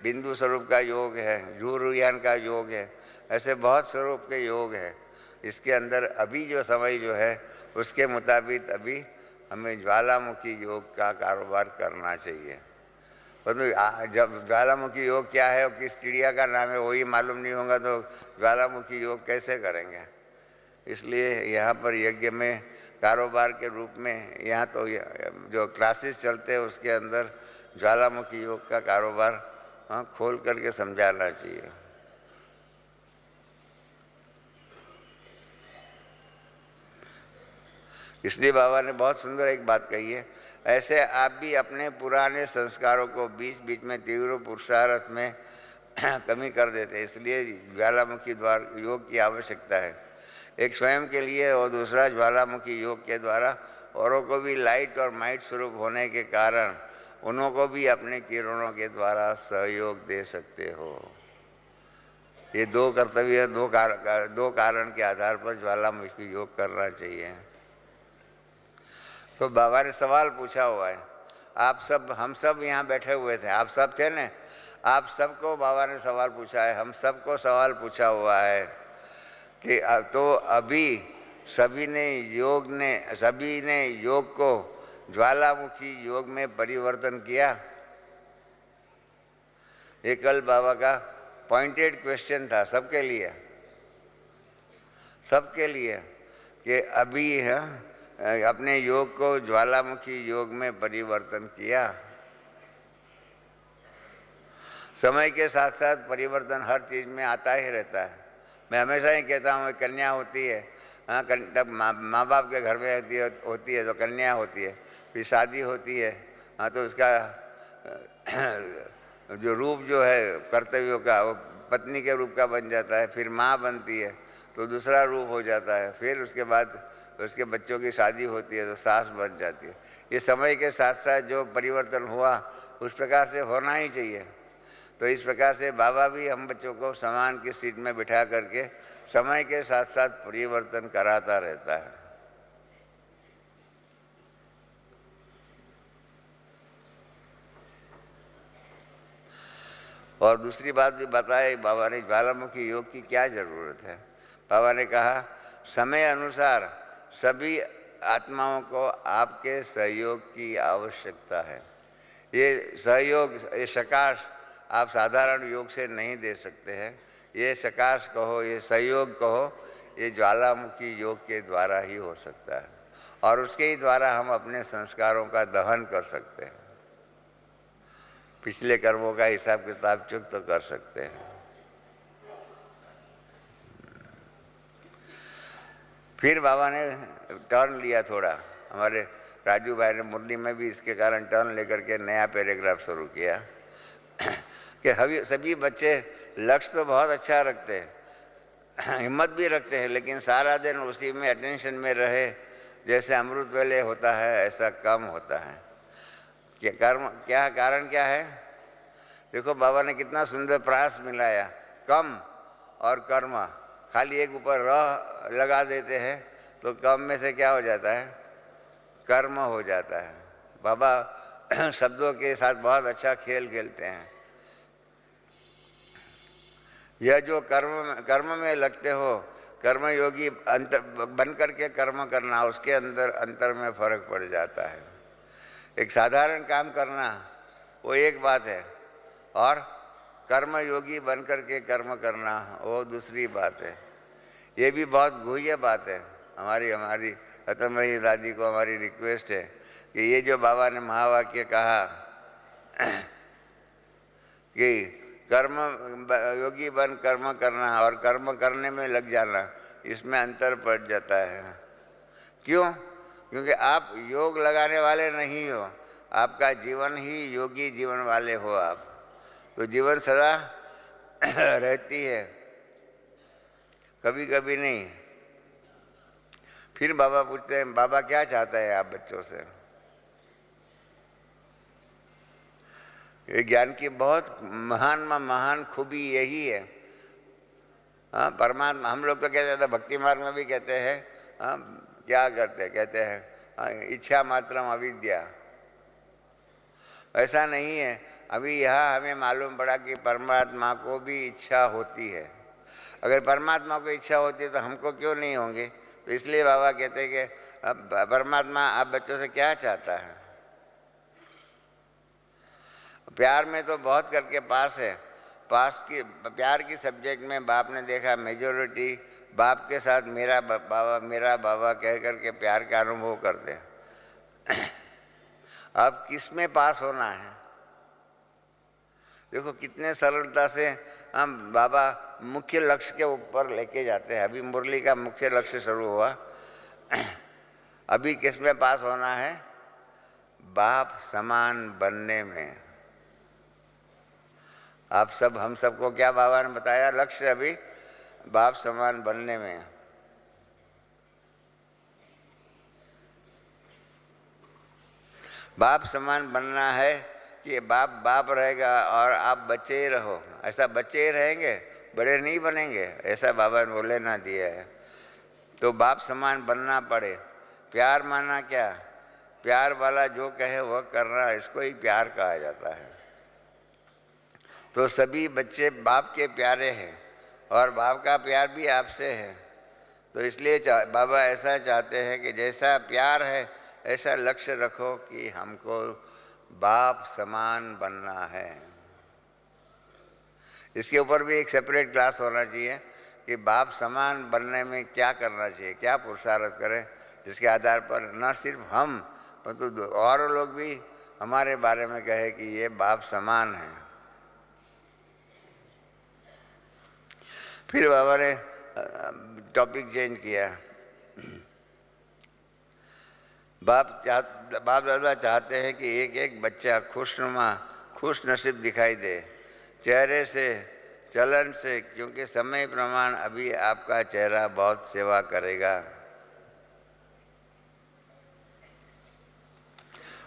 बिंदु स्वरूप का योग है, झूरुयान का योग है, ऐसे बहुत स्वरूप के योग है। इसके अंदर अभी जो समय जो है उसके मुताबिक अभी हमें ज्वालामुखी योग का कारोबार करना चाहिए। परंतु जब ज्वालामुखी योग क्या है और किस चिड़िया का नाम है वही मालूम नहीं होगा तो ज्वालामुखी योग कैसे करेंगे। इसलिए यहाँ पर यज्ञ में कारोबार के रूप में यहाँ तो जो क्लासेस चलते हैं उसके अंदर ज्वालामुखी योग का कारोबार खोल करके समझाना चाहिए। इसलिए बाबा ने बहुत सुंदर एक बात कही है, ऐसे आप भी अपने पुराने संस्कारों को बीच बीच में तीव्र पुरुषार्थ में कमी कर देते। इसलिए ज्वालामुखी द्वार योग की आवश्यकता है, एक स्वयं के लिए और दूसरा ज्वालामुखी योग के द्वारा औरों को भी लाइट और माइट स्वरूप होने के कारण उन्हों को भी अपने किरणों के द्वारा सहयोग दे सकते हो। ये दो कर्तव्य, दो कारण के आधार पर ज्वालामुखी योग करना चाहिए। तो बाबा ने सवाल पूछा हुआ है, आप सब, हम सब यहाँ बैठे हुए थे, आप सब थे न, आप सबको बाबा ने सवाल पूछा है, हम सबको सवाल पूछा हुआ है कि तो अभी सभी ने योग को ज्वालामुखी योग में परिवर्तन किया। ये कल बाबा का पॉइंटेड क्वेश्चन था सबके लिए कि अभी अपने योग को ज्वालामुखी योग में परिवर्तन किया। समय के साथ साथ परिवर्तन हर चीज़ में आता ही रहता है। मैं हमेशा ही कहता हूँ, कन्या होती है, हाँ, तब माँ बाप के घर में होती है तो कन्या होती है, फिर शादी होती है, हाँ, तो उसका जो रूप जो है कर्तव्यों का वो पत्नी के रूप का बन जाता है, फिर माँ बनती है तो दूसरा रूप हो जाता है, फिर उसके बाद उसके बच्चों की शादी होती है तो सास बन जाती है। ये समय के साथ साथ जो परिवर्तन हुआ उस प्रकार से होना ही चाहिए। तो इस प्रकार से बाबा भी हम बच्चों को समान की सीट में बिठा करके समय के साथ साथ परिवर्तन कराता रहता है। और दूसरी बात भी बताई बाबा ने, ज्वालामुखी योग की क्या ज़रूरत है। बाबा ने कहा, समय अनुसार सभी आत्माओं को आपके सहयोग की आवश्यकता है। ये सहयोग, ये सकाश आप साधारण योग से नहीं दे सकते हैं। ये सकाश कहो, ये सहयोग कहो, ये ज्वालामुखी योग के द्वारा ही हो सकता है और उसके ही द्वारा हम अपने संस्कारों का दहन कर सकते हैं, पिछले कर्मों का हिसाब किताब चुक तो कर सकते हैं। फिर बाबा ने टर्न लिया थोड़ा, हमारे राजू भाई ने मुरली में भी इसके कारण टर्न लेकर के नया पैराग्राफ शुरू किया कि सभी बच्चे लक्ष्य तो बहुत अच्छा रखते हैं, हिम्मत भी रखते हैं, लेकिन सारा दिन उसी में अटेंशन में रहे, जैसे अमृत वेले होता है ऐसा कम होता है। क्या कारण क्या है? देखो बाबा ने कितना सुंदर प्रास मिलाया, कम और कर्म। खाली एक ऊपर रह लगा देते हैं तो कम में से क्या हो जाता है? कर्म हो जाता है। बाबा शब्दों के साथ बहुत अच्छा खेल खेलते हैं। यह जो कर्म में लगते हो, कर्मयोगी बन करके कर्म करना, उसके अंतर में फर्क पड़ जाता है। एक साधारण काम करना वो एक बात है और कर्मयोगी बन करके कर्म करना वो दूसरी बात है। ये भी बहुत गुह्य बात है। हमारी रतन भाई दादी को हमारी रिक्वेस्ट है कि ये जो बाबा ने महावाक्य कहा कि कर्म योगी बन कर्म करना और कर्म करने में लग जाना, इसमें अंतर पड़ जाता है। क्यों? क्योंकि आप योग लगाने वाले नहीं हो, आपका जीवन ही योगी जीवन वाले हो आप, तो जीवन सदा रहती है, कभी कभी नहीं। फिर बाबा पूछते हैं, बाबा क्या चाहता है आप बच्चों से? ये ज्ञान की बहुत महान खूबी यही है। हाँ, परमात्मा, हम लोग तो कहते थे, भक्ति मार्ग में भी कहते हैं, हाँ, क्या कहते हैं, हाँ, इच्छा मात्रम अविद्या। ऐसा नहीं है। अभी यहाँ हमें मालूम पड़ा कि परमात्मा को भी इच्छा होती है। अगर परमात्मा को इच्छा होती है तो हमको क्यों नहीं होंगे? तो इसलिए बाबा कहते हैं कि परमात्मा आप बच्चों से क्या चाहता है? प्यार में तो बहुत करके पास है। प्यार की सब्जेक्ट में बाप ने देखा मेजोरिटी बाप के साथ मेरा बाबा कह करके प्यार का अनुभव करते हैं। अब किस में पास होना है? देखो कितने सरलता से हम बाबा मुख्य लक्ष्य के ऊपर लेके जाते हैं। अभी मुरली का मुख्य लक्ष्य शुरू हुआ। अभी किस में पास होना है? बाप समान बनने में। हम सबको क्या बाबा ने बताया? लक्ष्य अभी बाप समान बनने में। बाप समान बनना है कि बाप बाप रहेगा और आप बच्चे ही रहो, ऐसा बच्चे ही रहेंगे, बड़े नहीं बनेंगे, ऐसा बाबा ने बोले ना दिया है। तो बाप समान बनना पड़े। प्यार माना क्या? प्यार वाला जो कहे वह करना, इसको ही प्यार कहा जाता है। तो सभी बच्चे बाप के प्यारे हैं और बाप का प्यार भी आपसे है। तो इसलिए बाबा ऐसा चाहते हैं कि जैसा प्यार है ऐसा लक्ष्य रखो कि हमको बाप समान बनना है। इसके ऊपर भी एक सेपरेट क्लास होना चाहिए कि बाप समान बनने में क्या करना चाहिए, क्या पुरुषार्थ करें, जिसके आधार पर न सिर्फ हम परंतु और लोग भी हमारे बारे में कहे कि ये बाप समान है। फिर बाबा ने टॉपिक चेंज किया। बाप दादा चाहते हैं कि एक एक बच्चा खुशनुमा खुश नसीब दिखाई दे, चेहरे से, चलन से, क्योंकि समय प्रमाण अभी आपका चेहरा बहुत सेवा करेगा।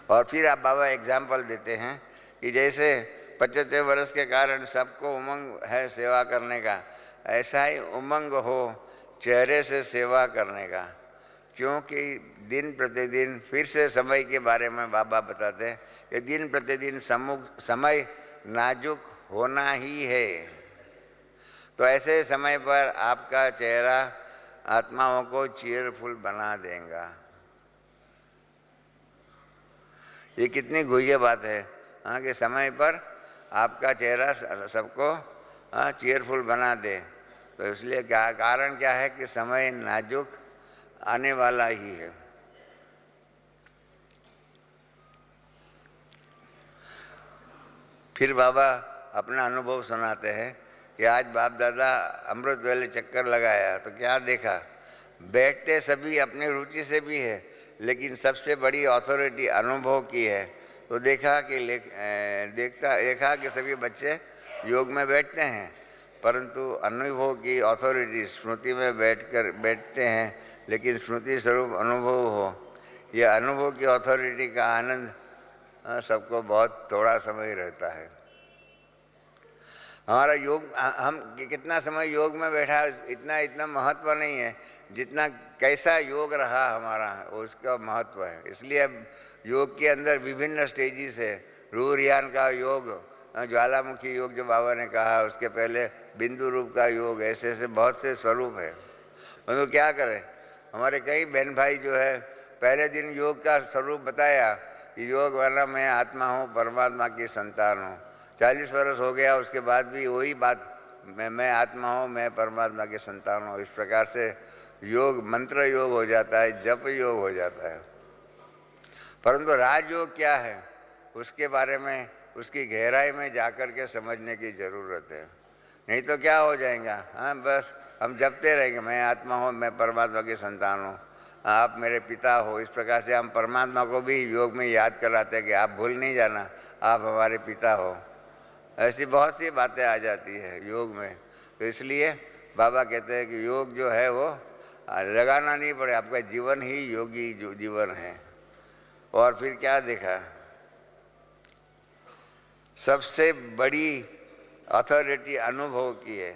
और फिर आप बाबा एग्जाम्पल देते हैं कि जैसे 75 वर्ष के कारण सबको उमंग है सेवा करने का, ऐसा ही उमंग हो चेहरे से सेवा करने का, क्योंकि दिन प्रतिदिन फिर से समय के बारे में बाबा बताते हैं कि दिन प्रतिदिन समय नाजुक होना ही है। तो ऐसे समय पर आपका चेहरा आत्माओं को चीयरफुल बना देगा। ये कितनी गुह्य बात है, हाँ, कि समय पर आपका चेहरा सबको चीयरफुल बना दे। तो इसलिए क्या कारण क्या है कि समय नाजुक आने वाला ही है। फिर बाबा अपना अनुभव सुनाते हैं कि आज बाप दादा अमृत वेले चक्कर लगाया तो क्या देखा, बैठते सभी अपनी रुचि से भी है, लेकिन सबसे बड़ी अथॉरिटी अनुभव की है। तो देखा कि सभी बच्चे योग में बैठते हैं, परंतु अनुभव की अथॉरिटी स्मृति में बैठते हैं, लेकिन स्मृति स्वरूप अनुभव हो। यह अनुभव की अथॉरिटी का आनंद सबको बहुत थोड़ा समय रहता है। हमारा योग, हम कितना समय योग में बैठा, इतना महत्व नहीं है जितना कैसा योग रहा हमारा, उसका महत्व है। इसलिए अब योग के अंदर विभिन्न स्टेजेस है। रूरियान का योग, ज्वालामुखी योग जो बाबा ने कहा, उसके पहले बिंदु रूप का योग, ऐसे बहुत से स्वरूप है। तो क्या करें, हमारे कई बहन भाई जो है पहले दिन योग का स्वरूप बताया कि योग वाला मैं आत्मा हूँ, परमात्मा की संतान हूँ। 40 वर्ष हो गया, उसके बाद भी वही बात, मैं आत्मा हूँ, मैं परमात्मा की संतान हूँ। इस प्रकार से योग मंत्र योग हो जाता है, जप योग हो जाता है। परंतु राजयोग क्या है उसके बारे में, उसकी गहराई में जाकर के समझने की ज़रूरत है। नहीं तो क्या हो जाएगा, हाँ, बस हम जपते रहेंगे, मैं आत्मा हूँ, मैं परमात्मा की संतान हूँ, आप मेरे पिता हो। इस प्रकार से हम परमात्मा को भी योग में याद कराते हैं कि आप भूल नहीं जाना, आप हमारे पिता हो। ऐसी बहुत सी बातें आ जाती है योग में। तो इसलिए बाबा कहते हैं कि योग जो है वो लगाना नहीं पड़े, आपका जीवन ही योगी जो जीवन है। और फिर क्या देखा, सबसे बड़ी अथॉरिटी अनुभव की है।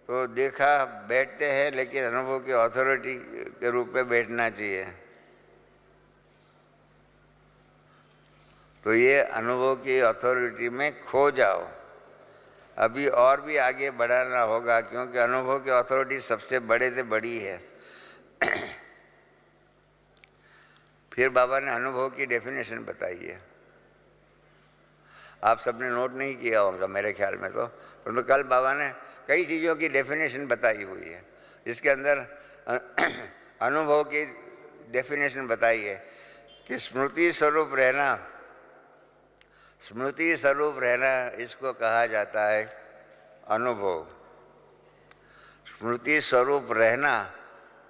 तो देखा बैठते हैं, लेकिन अनुभव की अथॉरिटी के रूप में बैठना चाहिए। तो ये अनुभव की अथॉरिटी में खो जाओ। अभी और भी आगे बढ़ाना होगा, क्योंकि अनुभव की अथॉरिटी सबसे बड़े से बड़ी है। फिर बाबा ने अनुभव की डेफिनेशन बताई है। आप सबने नोट नहीं किया होगा मेरे ख्याल में, तो परंतु कल बाबा ने कई चीज़ों की डेफिनेशन बताई हुई है, जिसके अंदर अनुभव की डेफिनेशन बताई है कि स्मृति स्वरूप रहना, स्मृति स्वरूप रहना इसको कहा जाता है अनुभव। स्मृति स्वरूप रहना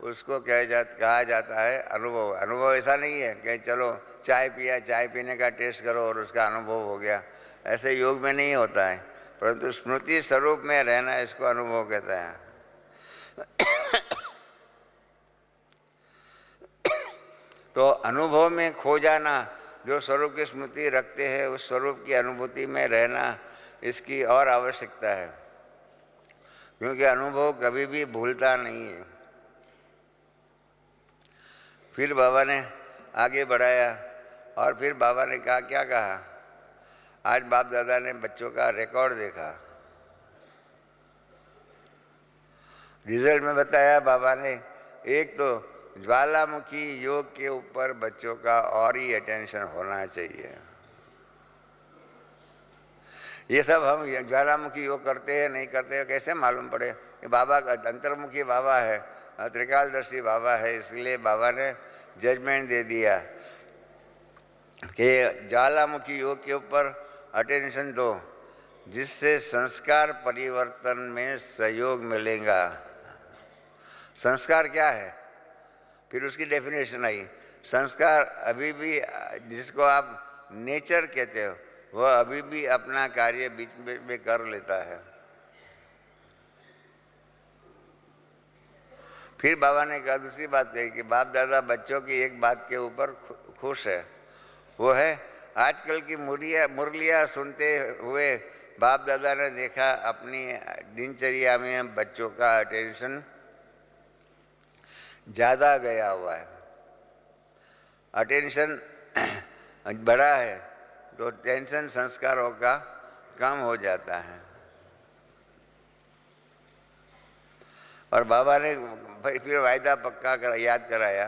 उसको कहा जाता है अनुभव। अनुभव ऐसा नहीं है कि चलो चाय पिया, चाय पीने का टेस्ट करो और उसका अनुभव हो गया, ऐसे योग में नहीं होता है। परंतु स्मृति स्वरूप में रहना इसको अनुभव कहते हैं। तो अनुभव में खो जाना जो स्वरूप की स्मृति रखते हैं उस स्वरूप की अनुभूति में रहना इसकी और आवश्यकता है, क्योंकि अनुभव कभी भी भूलता नहीं है। फिर बाबा ने आगे बढ़ाया और फिर बाबा ने कहा, क्या कहा, आज बाप दादा ने बच्चों का रिकॉर्ड देखा। रिजल्ट में बताया बाबा ने, एक तो ज्वालामुखी योग के ऊपर बच्चों का और ही अटेंशन होना चाहिए। ये सब हम ज्वालामुखी योग करते हैं नहीं करते हैं कैसे मालूम पड़े? कि बाबा का अंतर्मुखी बाबा है, त्रिकालदर्शी बाबा है, इसलिए बाबा ने जजमेंट दे दिया कि ज्वालामुखी योग के ऊपर अटेंशन दो, जिससे संस्कार परिवर्तन में सहयोग मिलेगा। संस्कार क्या है? फिर उसकी डेफिनेशन आई। संस्कार अभी भी, जिसको आप नेचर कहते हो, वह अभी भी अपना कार्य बीच में कर लेता है। फिर बाबा ने कहा, दूसरी बात कही कि बाप दादा बच्चों की एक बात के ऊपर खुश है, वो है आजकल की मुरलियाँ सुनते हुए बाप दादा ने देखा अपनी दिनचर्या में बच्चों का अटेंशन ज़्यादा गया हुआ है। अटेंशन बड़ा है तो टेंशन संस्कारों का कम हो जाता है। और बाबा ने फिर वायदा पक्का याद कराया।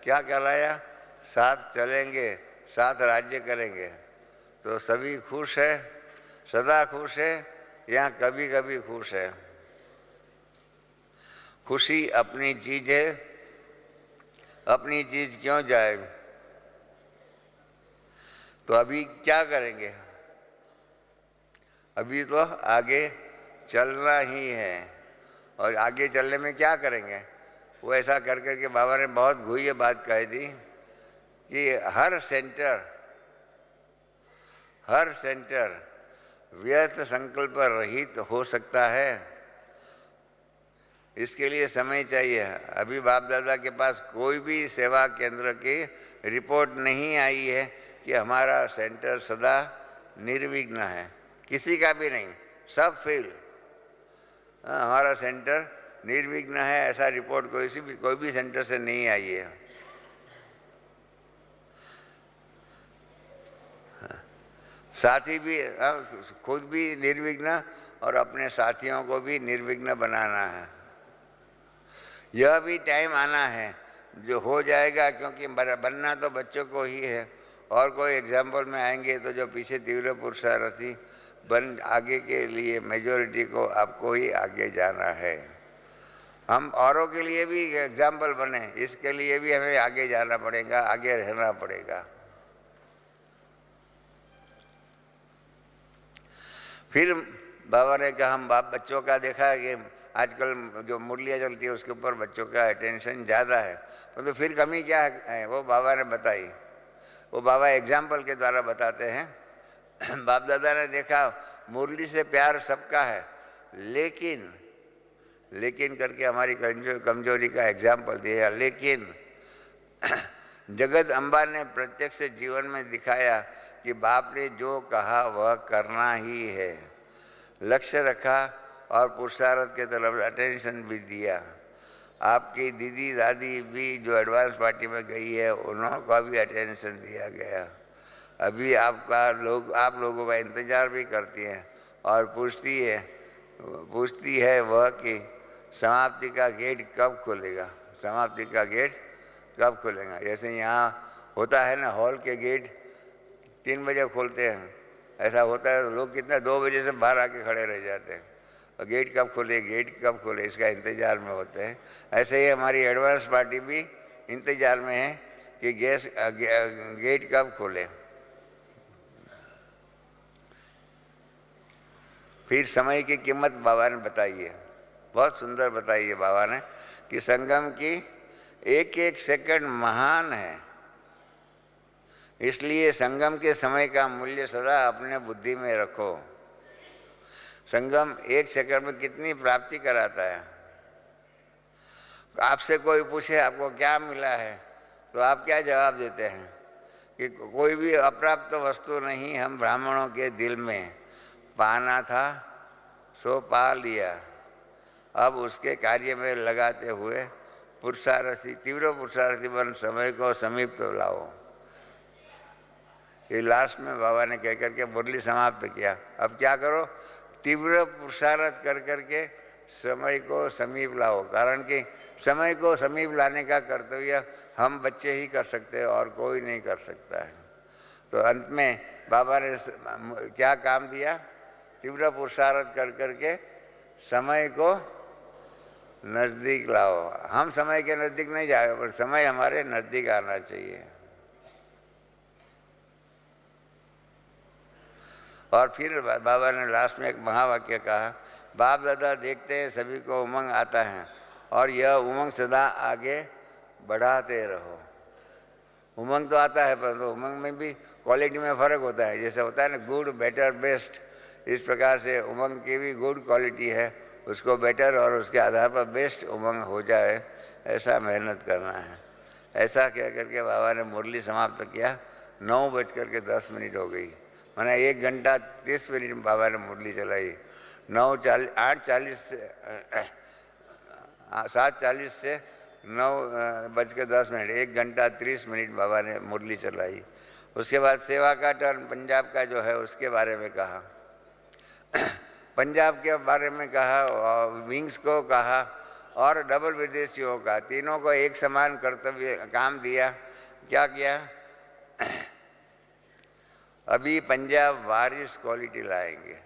क्या कराया? साथ चलेंगे, साथ राज्य करेंगे। तो सभी खुश है, सदा खुश है या कभी कभी खुश है? खुशी अपनी चीज है, अपनी चीज क्यों जाए? तो अभी क्या करेंगे? अभी तो आगे चलना ही है। और आगे चलने में क्या करेंगे? वो ऐसा कर करके बाबा ने बहुत गुह्य बात कही थी कि हर सेंटर व्यर्थ संकल्प रहित हो सकता है। इसके लिए समय चाहिए। अभी बाप दादा के पास कोई भी सेवा केंद्र की रिपोर्ट नहीं आई है कि हमारा सेंटर सदा निर्विघ्न है, किसी का भी नहीं, सब फेल। हमारा सेंटर निर्विघ्न है ऐसा रिपोर्ट कोई भी सेंटर से नहीं आई है। साथी भी, खुद भी निर्विघ्न और अपने साथियों को भी निर्विघ्न बनाना है। यह भी टाइम आना है जो हो जाएगा, क्योंकि बनना तो बच्चों को ही है। और कोई एग्जाम्पल में आएंगे तो जो पीछे तीव्र पुरुषार्थी बन आगे के लिए मेजॉरिटी को आपको ही आगे जाना है। हम औरों के लिए भी एग्जाम्पल बने, इसके लिए भी हमें आगे जाना पड़ेगा, आगे रहना पड़ेगा। फिर बाबा ने कहा, हम बाप बच्चों का देखा है कि आजकल जो मुरलियाँ चलती है उसके ऊपर बच्चों का अटेंशन ज़्यादा है, तो फिर कमी क्या है? वो बाबा ने बताई। वो बाबा एग्जाम्पल के द्वारा बताते हैं। बाप दादा ने देखा मुरली से प्यार सबका है, लेकिन करके हमारी कमजोरी का एग्जाम्पल दिया। लेकिन जगत अम्बा ने प्रत्यक्ष जीवन में दिखाया कि बाप ने जो कहा वह करना ही है। लक्ष्य रखा और पुरुषार्थ के तरफ अटेंशन भी दिया। आपकी दीदी दादी भी जो एडवांस पार्टी में गई है, उन्होंने भी अटेंशन दिया गया। अभी आप लोगों का इंतज़ार भी करती हैं और पूछती है वह कि समाप्ति का गेट कब खुलेगा, समाप्ति का गेट कब खुलेगा। जैसे यहाँ होता है ना, हॉल के गेट 3 बजे खोलते हैं, ऐसा होता है। लोग कितना 2 बजे से बाहर आके खड़े रह जाते हैं और गेट कब खोले इसका इंतज़ार में होते हैं। ऐसे ही हमारी एडवांस पार्टी भी इंतज़ार में है कि गेट कब खोले। फिर समय की कीमत बाबा ने बताई है, बहुत सुंदर बताई है बाबा ने कि संगम की एक एक सेकंड महान है। इसलिए संगम के समय का मूल्य सदा अपने बुद्धि में रखो। संगम 1 सेकंड में कितनी प्राप्ति कराता है। आपसे कोई पूछे आपको क्या मिला है, तो आप क्या जवाब देते हैं कि कोई भी अप्राप्त वस्तु नहीं हम ब्राह्मणों के दिल में, पाना था सो पा लिया, अब उसके कार्य में लगाते हुए पुरुषार्थी, तीव्र पुरुषार्थी बन समय को समीप तो लाओ। ये लास्ट में बाबा ने कह करके मुरली समाप्त किया। अब क्या करो, तीव्र पुरुषार्थ कर करके समय को समीप लाओ, कारण कि समय को समीप लाने का कर्तव्य हम बच्चे ही कर सकते हैं और कोई नहीं कर सकता है। तो अंत में बाबा ने क्या काम दिया, तीव्र पुरुषार्थ कर करके समय को नज़दीक लाओ। हम समय के नज़दीक नहीं जाए, पर समय हमारे नज़दीक आना चाहिए। और फिर बाबा ने लास्ट में एक महावाक्य कहा, बाप दादा देखते हैं सभी को उमंग आता है और यह उमंग सदा आगे बढ़ाते रहो। उमंग तो आता है, परंतु उमंग में भी क्वालिटी में फ़र्क होता है। जैसे होता है ना गुड, बेटर, बेस्ट, इस प्रकार से उमंग की भी गुड क्वालिटी है, उसको बेटर और उसके आधार पर बेस्ट उमंग हो जाए, ऐसा मेहनत करना है। ऐसा कह करके बाबा ने मुरली समाप्त किया। 9:10 हो गई, मैंने 1 घंटा 30 मिनट में बाबा ने मुरली चलाई। 8:40 से 7:40 से 9:10, 1 घंटा 30 मिनट बाबा ने मुरली चलाई। उसके बाद सेवा का टर्न पंजाब का जो है उसके बारे में कहा, पंजाब के बारे में कहा, विंग्स को कहा और डबल विदेशियों का, तीनों को एक समान कर्तव्य काम दिया। क्या किया, अभी पंजाब वारिस क्वालिटी लाएंगे।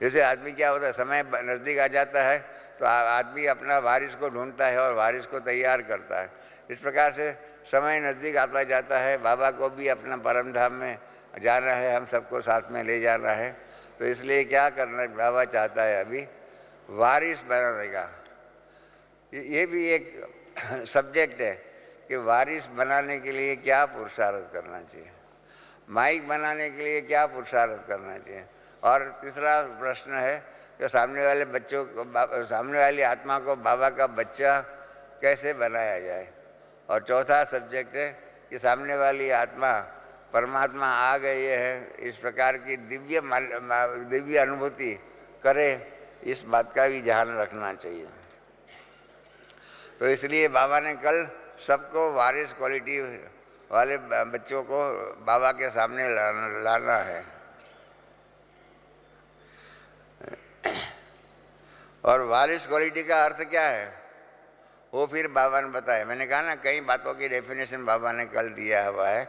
जैसे आदमी क्या होता है, समय नज़दीक आ जाता है तो आदमी अपना वारिस को ढूंढता है और वारिस को तैयार करता है। इस प्रकार से समय नज़दीक आता जाता है। बाबा को भी अपना परम धाम में जाना है, हम सबको साथ में ले जाना है। तो इसलिए क्या करना बाबा चाहता है, अभी वारिस बनाने का। ये भी एक सब्जेक्ट है कि वारिस बनाने के लिए क्या पुरुषार्थ करना चाहिए, माइक बनाने के लिए क्या पुरुषार्थ करना चाहिए। और तीसरा प्रश्न है कि सामने वाले बच्चों को, सामने वाली आत्मा को बाबा का बच्चा कैसे बनाया जाए। और चौथा सब्जेक्ट है कि सामने वाली आत्मा परमात्मा आ गई है, इस प्रकार की दिव्य अनुभूति करे, इस बात का भी ध्यान रखना चाहिए। तो इसलिए बाबा ने कल सबको वारिस क्वालिटी वाले बच्चों को बाबा के सामने लाना है। और वारिस क्वालिटी का अर्थ क्या है वो फिर बाबा ने बताया। मैंने कहा ना, कई बातों की डेफिनेशन बाबा ने कल दिया हुआ है।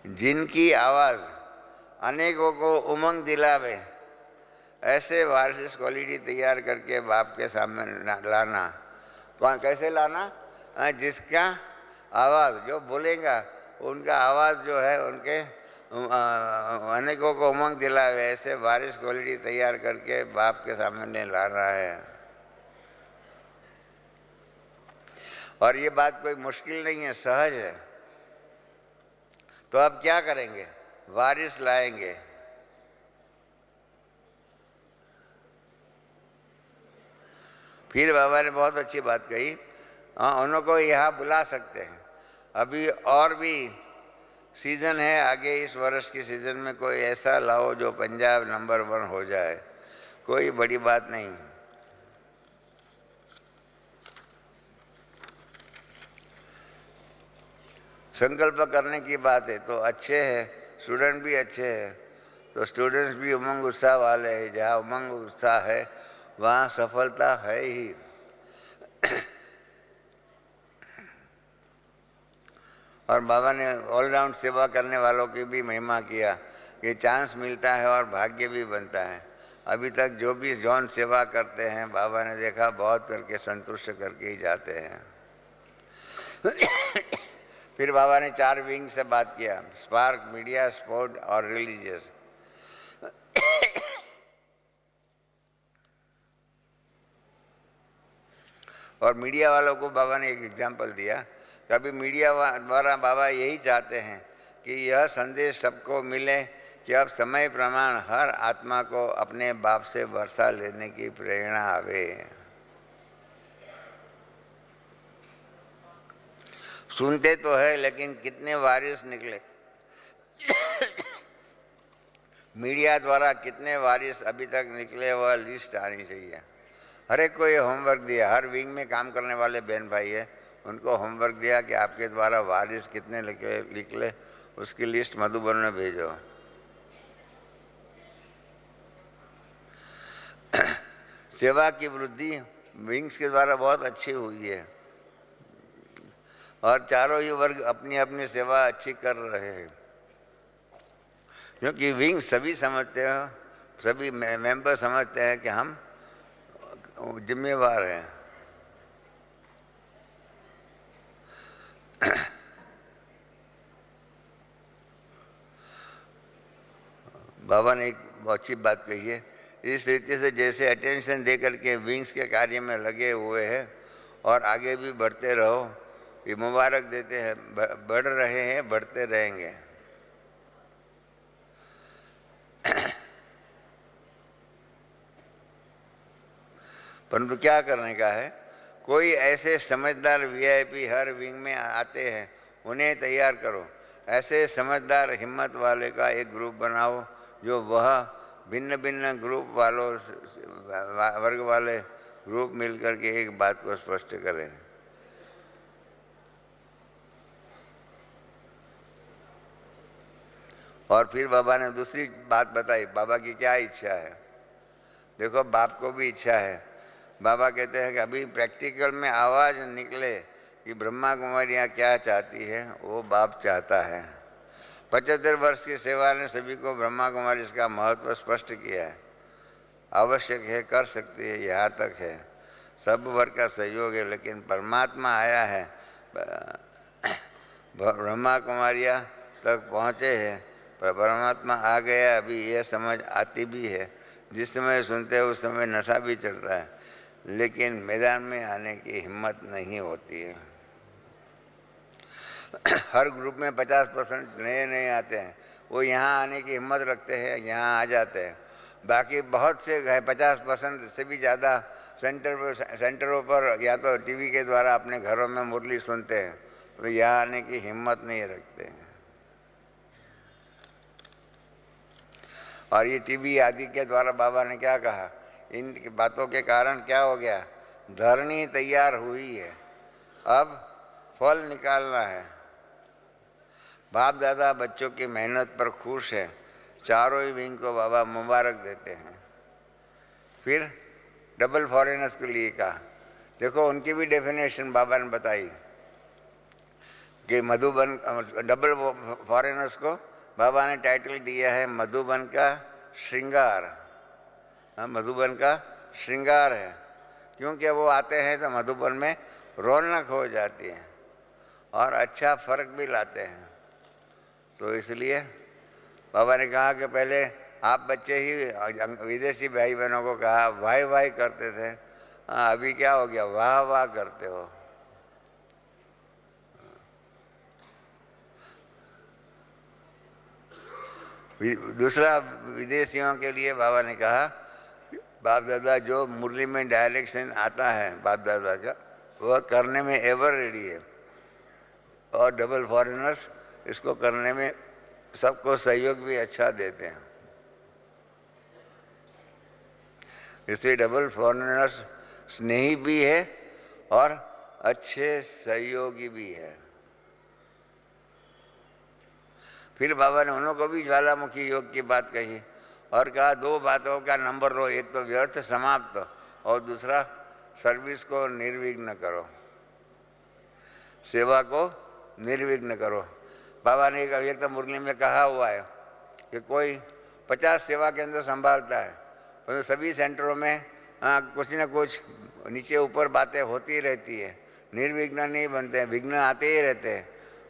जिनकी आवाज़ अनेकों को उमंग दिलावे, ऐसे वारिस क्वालिटी तैयार करके बाप के सामने लाना। कौन, कैसे लाना, जिसका आवाज़ जो बोलेगा उनका आवाज़ जो है उनके अनेकों को उमंग दिलावे, ऐसे वारिस क्वालिटी तैयार करके बाप के सामने लाना है। और ये बात कोई मुश्किल नहीं है, सहज है। तो अब क्या करेंगे, वारिस लाएंगे। फिर बाबा ने बहुत अच्छी बात कही, उनको यहाँ बुला सकते हैं। अभी और भी सीज़न है आगे, इस वर्ष की सीज़न में कोई ऐसा लाओ जो पंजाब नंबर 1 हो जाए, कोई बड़ी बात नहीं। संकल्प करने की बात है तो अच्छे हैं, स्टूडेंट भी अच्छे हैं, तो स्टूडेंट्स भी उमंग उत्साह वाले हैं। जहाँ उमंग उत्साह है वहाँ सफलता है ही। और बाबा ने ऑलराउंड सेवा करने वालों की भी महिमा किया कि चांस मिलता है और भाग्य भी बनता है। अभी तक जो भी जौन सेवा करते हैं बाबा ने देखा बहुत करके संतुष्ट करके ही जाते हैं। फिर बाबा ने 4 विंग से बात किया, स्पार्क, मीडिया, स्पोर्ट और रिलीजियस। और मीडिया वालों को बाबा ने एक एग्जाम्पल दिया। कभी मीडिया द्वारा बाबा यही चाहते हैं कि यह संदेश सबको मिले कि अब समय प्रमाण हर आत्मा को अपने बाप से वर्षा लेने की प्रेरणा आवे। सुनते तो है लेकिन कितने वारिस निकले, मीडिया द्वारा कितने वारिस अभी तक निकले, वह लिस्ट आनी चाहिए। हर एक को ये होमवर्क दिया, हर विंग में काम करने वाले बहन भाई है उनको होमवर्क दिया कि आपके द्वारा वारिस कितने निकले उसकी लिस्ट मधुबन में भेजो। सेवा की वृद्धि विंग्स के द्वारा बहुत अच्छी हुई है और चारों ही वर्ग अपनी अपनी सेवा अच्छी कर रहे हैं, क्योंकि विंग सभी समझते हैं, सभी मेंबर समझते हैं कि हम जिम्मेवार हैं। बाबा ने एक बहुत अच्छी बात कही है, इस रीति से जैसे अटेंशन दे करके विंग्स के कार्य में लगे हुए हैं और आगे भी बढ़ते रहो, ये मुबारक देते हैं, बढ़ रहे हैं, बढ़ते रहेंगे। परंतु क्या करने का है, कोई ऐसे समझदार वीआईपी हर विंग में आते हैं, उन्हें तैयार करो। ऐसे समझदार हिम्मत वाले का एक ग्रुप बनाओ जो वह भिन्न भिन्न ग्रुप वालों वर्ग वाले ग्रुप मिलकर के एक बात को स्पष्ट करें। और फिर बाबा ने दूसरी बात बताई, बाबा की क्या इच्छा है। देखो बाप को भी इच्छा है, बाबा कहते हैं कि अभी प्रैक्टिकल में आवाज़ निकले कि ब्रह्मा कुमारियाँ क्या चाहती है, वो बाप चाहता है। 75 वर्ष की सेवा ने सभी को ब्रह्मा कुमारी इसका महत्व स्पष्ट किया है। आवश्यक है, कर सकती है, यहाँ तक है, सब वर्ग का सहयोग है, लेकिन परमात्मा आया है, ब्रह्मा कुमारियाँ तक पहुँचे हैं, पर परमात्मा आ गया, अभी यह समझ आती भी है। जिस समय सुनते हैं उस समय नशा भी चढ़ता है, लेकिन मैदान में आने की हिम्मत नहीं होती है। हर ग्रुप में 50% नए नए आते हैं, वो यहाँ आने की हिम्मत रखते हैं, यहाँ आ जाते हैं। बाकी बहुत से 50% से भी ज़्यादा सेंटरों पर या तो टीवी के द्वारा अपने घरों में मुरली सुनते हैं, तो यहाँ आने की हिम्मत नहीं रखते हैं। और ये टीवी आदि के द्वारा बाबा ने क्या कहा, इन बातों के कारण क्या हो गया, धरनी तैयार हुई है, अब फल निकालना है। बाप दादा बच्चों की मेहनत पर खुश है, चारों ही विंग को बाबा मुबारक देते हैं। फिर डबल फॉरेनर्स के लिए कहा, देखो उनकी भी डेफिनेशन बाबा ने बताई कि मधुबन डबल फॉरेनर्स को बाबा ने टाइटल दिया है मधुबन का श्रृंगार। मधुबन का श्रृंगार है, क्योंकि वो आते हैं तो मधुबन में रौनक हो जाती है और अच्छा फर्क भी लाते हैं। तो इसलिए बाबा ने कहा कि पहले आप बच्चे ही विदेशी भाई बहनों को कहा वाह वाह करते थे, अभी क्या हो गया, वाह वाह करते हो। दूसरा विदेशियों के लिए बाबा ने कहा, बाप दादा जो मुरली में डायरेक्शन आता है बाप दादा का, वह करने में एवर रेडी है, और डबल फॉरेनर्स इसको करने में सबको सहयोग भी अच्छा देते हैं। इसलिए डबल फॉरेनर्स स्नेही भी है और अच्छे सहयोगी भी है। फिर बाबा ने उन्होंने को भी ज्वालामुखी योग की बात कही और कहा दो बातों का नंबर लो, एक तो व्यर्थ समाप्त और दूसरा सर्विस को निर्विघ्न करो, सेवा को निर्विघ्न करो। बाबा ने एक तो मुरली में कहा हुआ है कि कोई 50 सेवा केंद्र संभालता है, तो सभी सेंटरों में कुछ न कुछ नीचे ऊपर बातें होती रहती है, निर्विघ्न नहीं बनते हैं, विघ्न आते ही रहते हैं।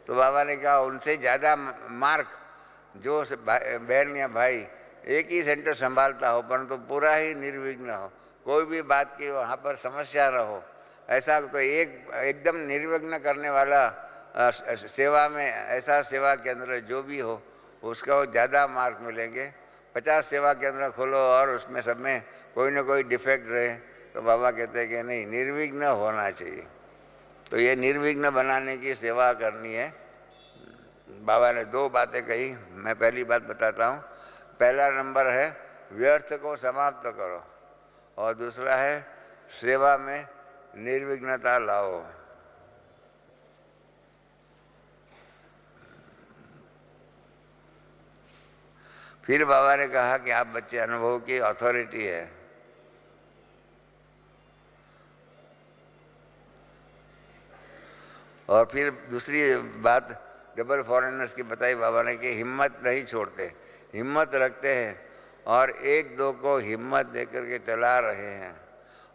तो बाबा ने कहा उनसे ज़्यादा मार्क जो बहन या भाई एक ही सेंटर संभालता हो परंतु पूरा ही निर्विघ्न हो, कोई भी बात की वहाँ पर समस्या न हो, ऐसा कोई एकदम निर्विघ्न करने वाला सेवा में ऐसा सेवा केंद्र जो भी हो उसको ज़्यादा मार्क मिलेंगे। 50 सेवा केंद्र खोलो और उसमें सब में कोई ना कोई डिफेक्ट रहे तो बाबा कहते हैं कि नहीं, निर्विघ्न होना चाहिए। तो ये निर्विघ्न बनाने की सेवा करनी है। बाबा ने दो बातें कही, मैं पहली बात बताता हूँ। पहला नंबर है व्यर्थ को समाप्त करो, और दूसरा है सेवा में निर्विघ्नता लाओ। फिर बाबा ने कहा कि आप बच्चे अनुभव की अथॉरिटी है। और फिर दूसरी बात डबल फॉरेनर्स की बताई बाबा ने कि हिम्मत नहीं छोड़ते, हिम्मत रखते हैं और एक दो को हिम्मत देकर के चला रहे हैं।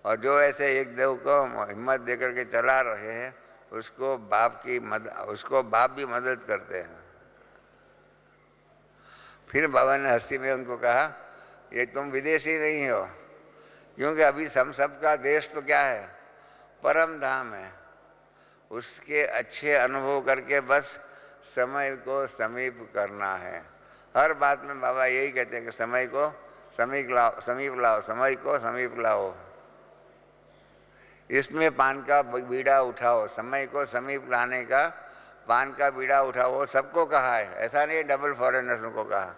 और जो ऐसे एक दो को हिम्मत देकर के चला रहे हैं उसको बाप भी मदद करते हैं। फिर बाबा ने हंसी में उनको कहा ये तुम विदेशी नहीं हो, क्योंकि अभी हम सबका देश तो क्या है, परम धाम है। उसके अच्छे अनुभव करके बस समय को समीप करना है। हर बात में बाबा यही कहते हैं कि समय को समीप लाओ, समय को समीप लाओ। इसमें पान का बीड़ा उठाओ, समय को समीप लाने का पान का बीड़ा उठाओ, वो सबको कहा है, ऐसा नहीं डबल फॉरेनर्स को कहा।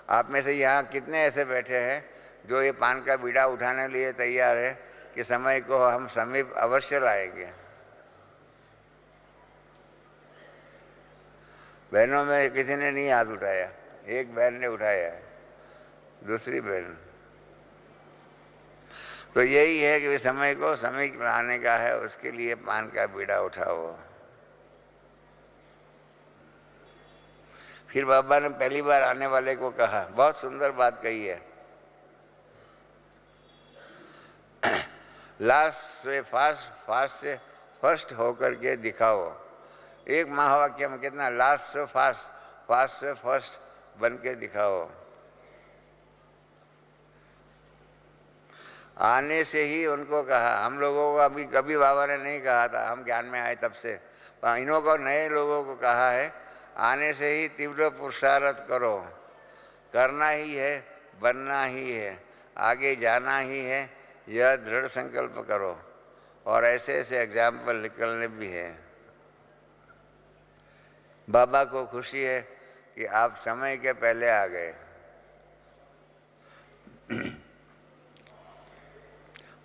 आप में से यहाँ कितने ऐसे बैठे हैं जो ये पान का बीड़ा उठाने लिए तैयार है कि समय को हम समीप अवश्य लाएंगे। बहनों में किसी ने नहीं हाथ उठाया, एक बहन ने उठाया है, दूसरी बहन। तो यही है कि समय को समीप लाने का है, उसके लिए पान का बीड़ा उठाओ। फिर बाबा ने पहली बार आने वाले को कहा, बहुत सुंदर बात कही है, लास्ट से फास्ट से फर्स्ट होकर के दिखाओ। एक महावाक्य में कितना, लास्ट से फास्ट से फर्स्ट बन के दिखाओ। आने से ही उनको कहा, हम लोगों को अभी कभी बाबा ने नहीं कहा था, हम ज्ञान में आए तब से इन्हों को नए लोगों को कहा है, आने से ही तीव्र पुरुषार्थ करो, करना ही है, बनना ही है, आगे जाना ही है, यह दृढ़ संकल्प करो। और ऐसे ऐसे एग्जाम्पल निकलने भी है। बाबा को खुशी है कि आप समय के पहले आ गए।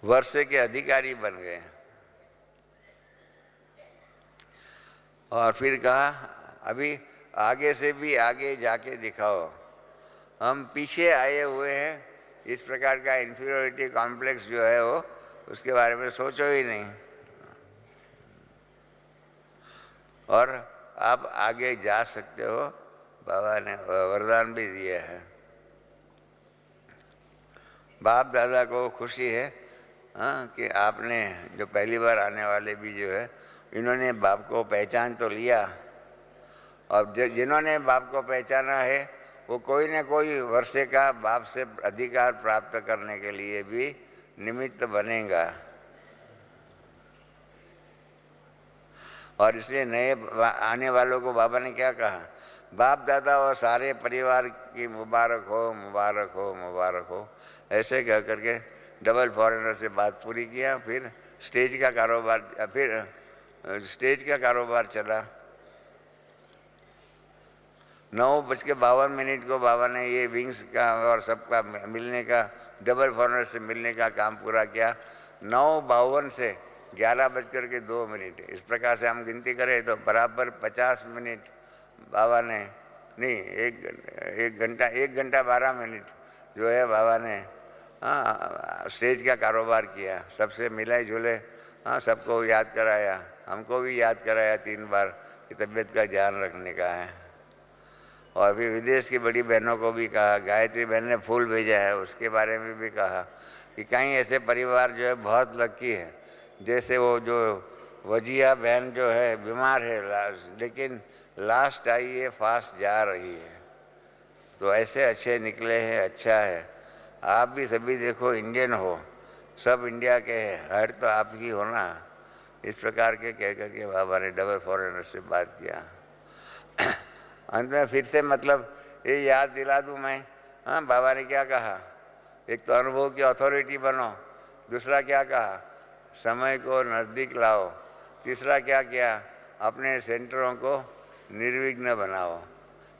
वर्षे के अधिकारी बन गए। और फिर कहा अभी आगे से भी आगे जाके दिखाओ। हम पीछे आए हुए हैं, इस प्रकार का इन्फीरियरिटी कॉम्प्लेक्स जो है वो, उसके बारे में सोचो ही नहीं। और आप आगे जा सकते हो, बाबा ने वरदान भी दिया है। बाप दादा को खुशी है कि आपने जो पहली बार आने वाले भी जो है, इन्होंने बाप को पहचान तो लिया, और जिन्होंने बाप को पहचाना है वो कोई न कोई वर्षे का बाप से अधिकार प्राप्त करने के लिए भी निमित्त बनेगा। और इसलिए नए आने वालों को बाबा ने क्या कहा, बाप दादा और सारे परिवार की मुबारक हो, मुबारक हो, मुबारक हो, ऐसे कह करके डबल फॉरेनर से बात पूरी किया। फिर स्टेज का कारोबार चला। 9:52 को बाबा ने ये विंग्स का और सबका मिलने का, डबल फॉरेनर से मिलने का काम पूरा किया। 9:52 से 11:02, इस प्रकार से हम गिनती करें तो बराबर 50 मिनट बाबा ने, नहीं, एक घंटा 12 मिनट जो है बाबा ने स्टेज का कारोबार किया। सबसे मिले जुले, सबको याद कराया, हमको भी याद कराया 3 बार कि तबीयत का ध्यान रखने का है। और फिर विदेश की बड़ी बहनों को भी कहा, गायत्री बहन ने फूल भेजा है, उसके बारे में भी कहा कि कहीं ऐसे परिवार जो है बहुत लकी है, जैसे वो जो वजिया बहन जो है बीमार है लेकिन लास्ट आई है, फास्ट जा रही है, तो ऐसे अच्छे निकले हैं। अच्छा है, आप भी सभी देखो इंडियन हो, सब इंडिया के हैं, हर तो आप ही हो ना। इस प्रकार के कह करके बाबा ने डबल फॉरेनर से बात किया। अंत में फिर से मतलब ये याद दिला दूँ मैं, बाबा ने क्या कहा, एक तो अनुभव की अथॉरिटी बनो, दूसरा क्या कहा, समय को नज़दीक लाओ, तीसरा क्या किया, अपने सेंटरों को निर्विघ्न बनाओ।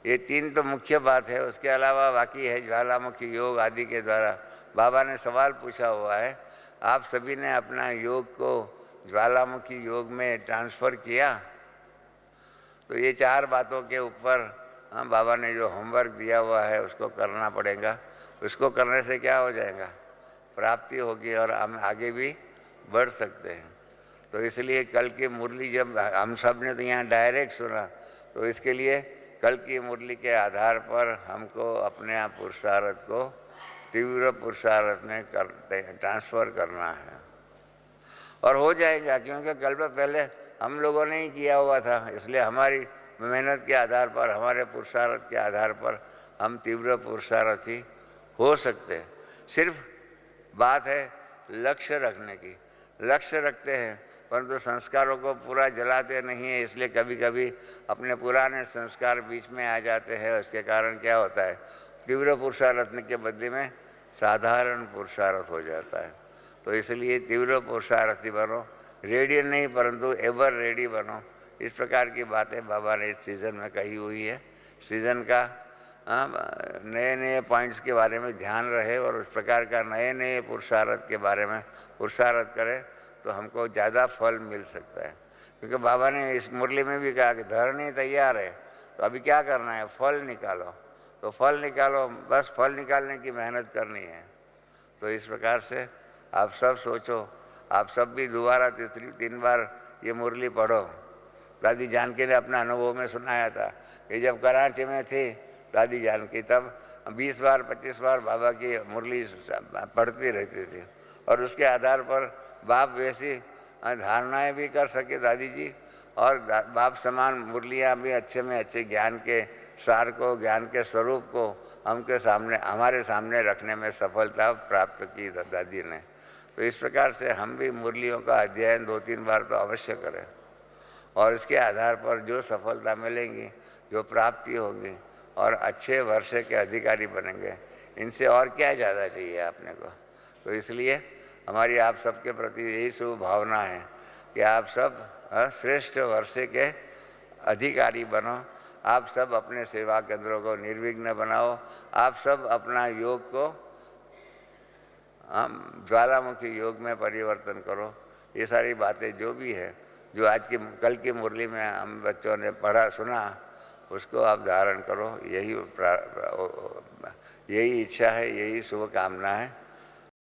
ये 3 तो मुख्य बात है। उसके अलावा बाकी है ज्वालामुखी योग आदि के द्वारा। बाबा ने सवाल पूछा हुआ है, आप सभी ने अपना योग को ज्वालामुखी योग में ट्रांसफ़र किया? तो ये 4 बातों के ऊपर बाबा ने जो होमवर्क दिया हुआ है उसको करना पड़ेगा। उसको करने से क्या हो जाएगा, प्राप्ति होगी और हम आगे भी बढ़ सकते हैं। तो इसलिए कल की मुरली जब हम सब ने तो यहाँ डायरेक्ट सुना, तो इसके लिए कल की मुरली के आधार पर हमको अपने आप पुरुषार्थ को तीव्र पुरुषार्थ में ट्रांसफ़र करना है और हो जाएगा। क्योंकि कल पहले हम लोगों ने ही किया हुआ था, इसलिए हमारी मेहनत के आधार पर, हमारे पुरुषार्थ के आधार पर हम तीव्र पुरुषार्थी हो सकते हैं। सिर्फ बात है लक्ष्य रखने की। लक्ष्य रखते हैं परंतु संस्कारों को पूरा जलाते नहीं है, इसलिए कभी कभी अपने पुराने संस्कार बीच में आ जाते हैं। उसके कारण क्या होता है, तीव्र पुरुषार्थ के बदले में साधारण पुरुषार्थ हो जाता है। तो इसलिए तीव्र पुरुषार्थी बनो, रेडी नहीं परंतु एवर रेडी बनो। इस प्रकार की बातें बाबा ने इस सीज़न में कही हुई है। सीज़न का नए नए पॉइंट्स के बारे में ध्यान रहे और उस प्रकार का नए नए पुरुषार्थ के बारे में पुरुषार्थ करें तो हमको ज़्यादा फल मिल सकता है। क्योंकि बाबा ने इस मुरली में भी कहा कि धरनी तैयार है, तो अभी क्या करना है, फल निकालो। तो फल निकालो, बस फल निकालने की मेहनत करनी है। तो इस प्रकार से आप सब सोचो, आप सब भी दोबारा 3 बार ये मुरली पढ़ो। दादी जानकी ने अपना अनुभव में सुनाया था कि जब कराची में थी दादी जानकी, तब 20 बार 25 बार बाबा की मुरली पढ़ती रहती थी और उसके आधार पर बाप वैसी धारणाएं भी कर सके दादी जी, और बाप समान मुरलियाँ भी अच्छे में अच्छे ज्ञान के सार को, ज्ञान के स्वरूप को हमारे सामने रखने में सफलता प्राप्त की दादी ने। तो इस प्रकार से हम भी मुरलियों का अध्ययन 2-3 बार तो अवश्य करें और इसके आधार पर जो सफलता मिलेंगी, जो प्राप्ति होगी और अच्छे वर्षे के अधिकारी बनेंगे, इनसे और क्या ज़्यादा चाहिए आपने को। तो इसलिए हमारी आप सबके प्रति यही शुभ भावना है कि आप सब श्रेष्ठ वर्षे के अधिकारी बनो। आप सब अपने सेवा केंद्रों को निर्विघ्न बनाओ। आप सब अपना योग को ज्वालामुखी योग में परिवर्तन करो। ये सारी बातें जो भी है, जो आज की कल की मुरली में हम बच्चों ने पढ़ा सुना, उसको आप धारण करो। यही इच्छा है, यही शुभकामना है।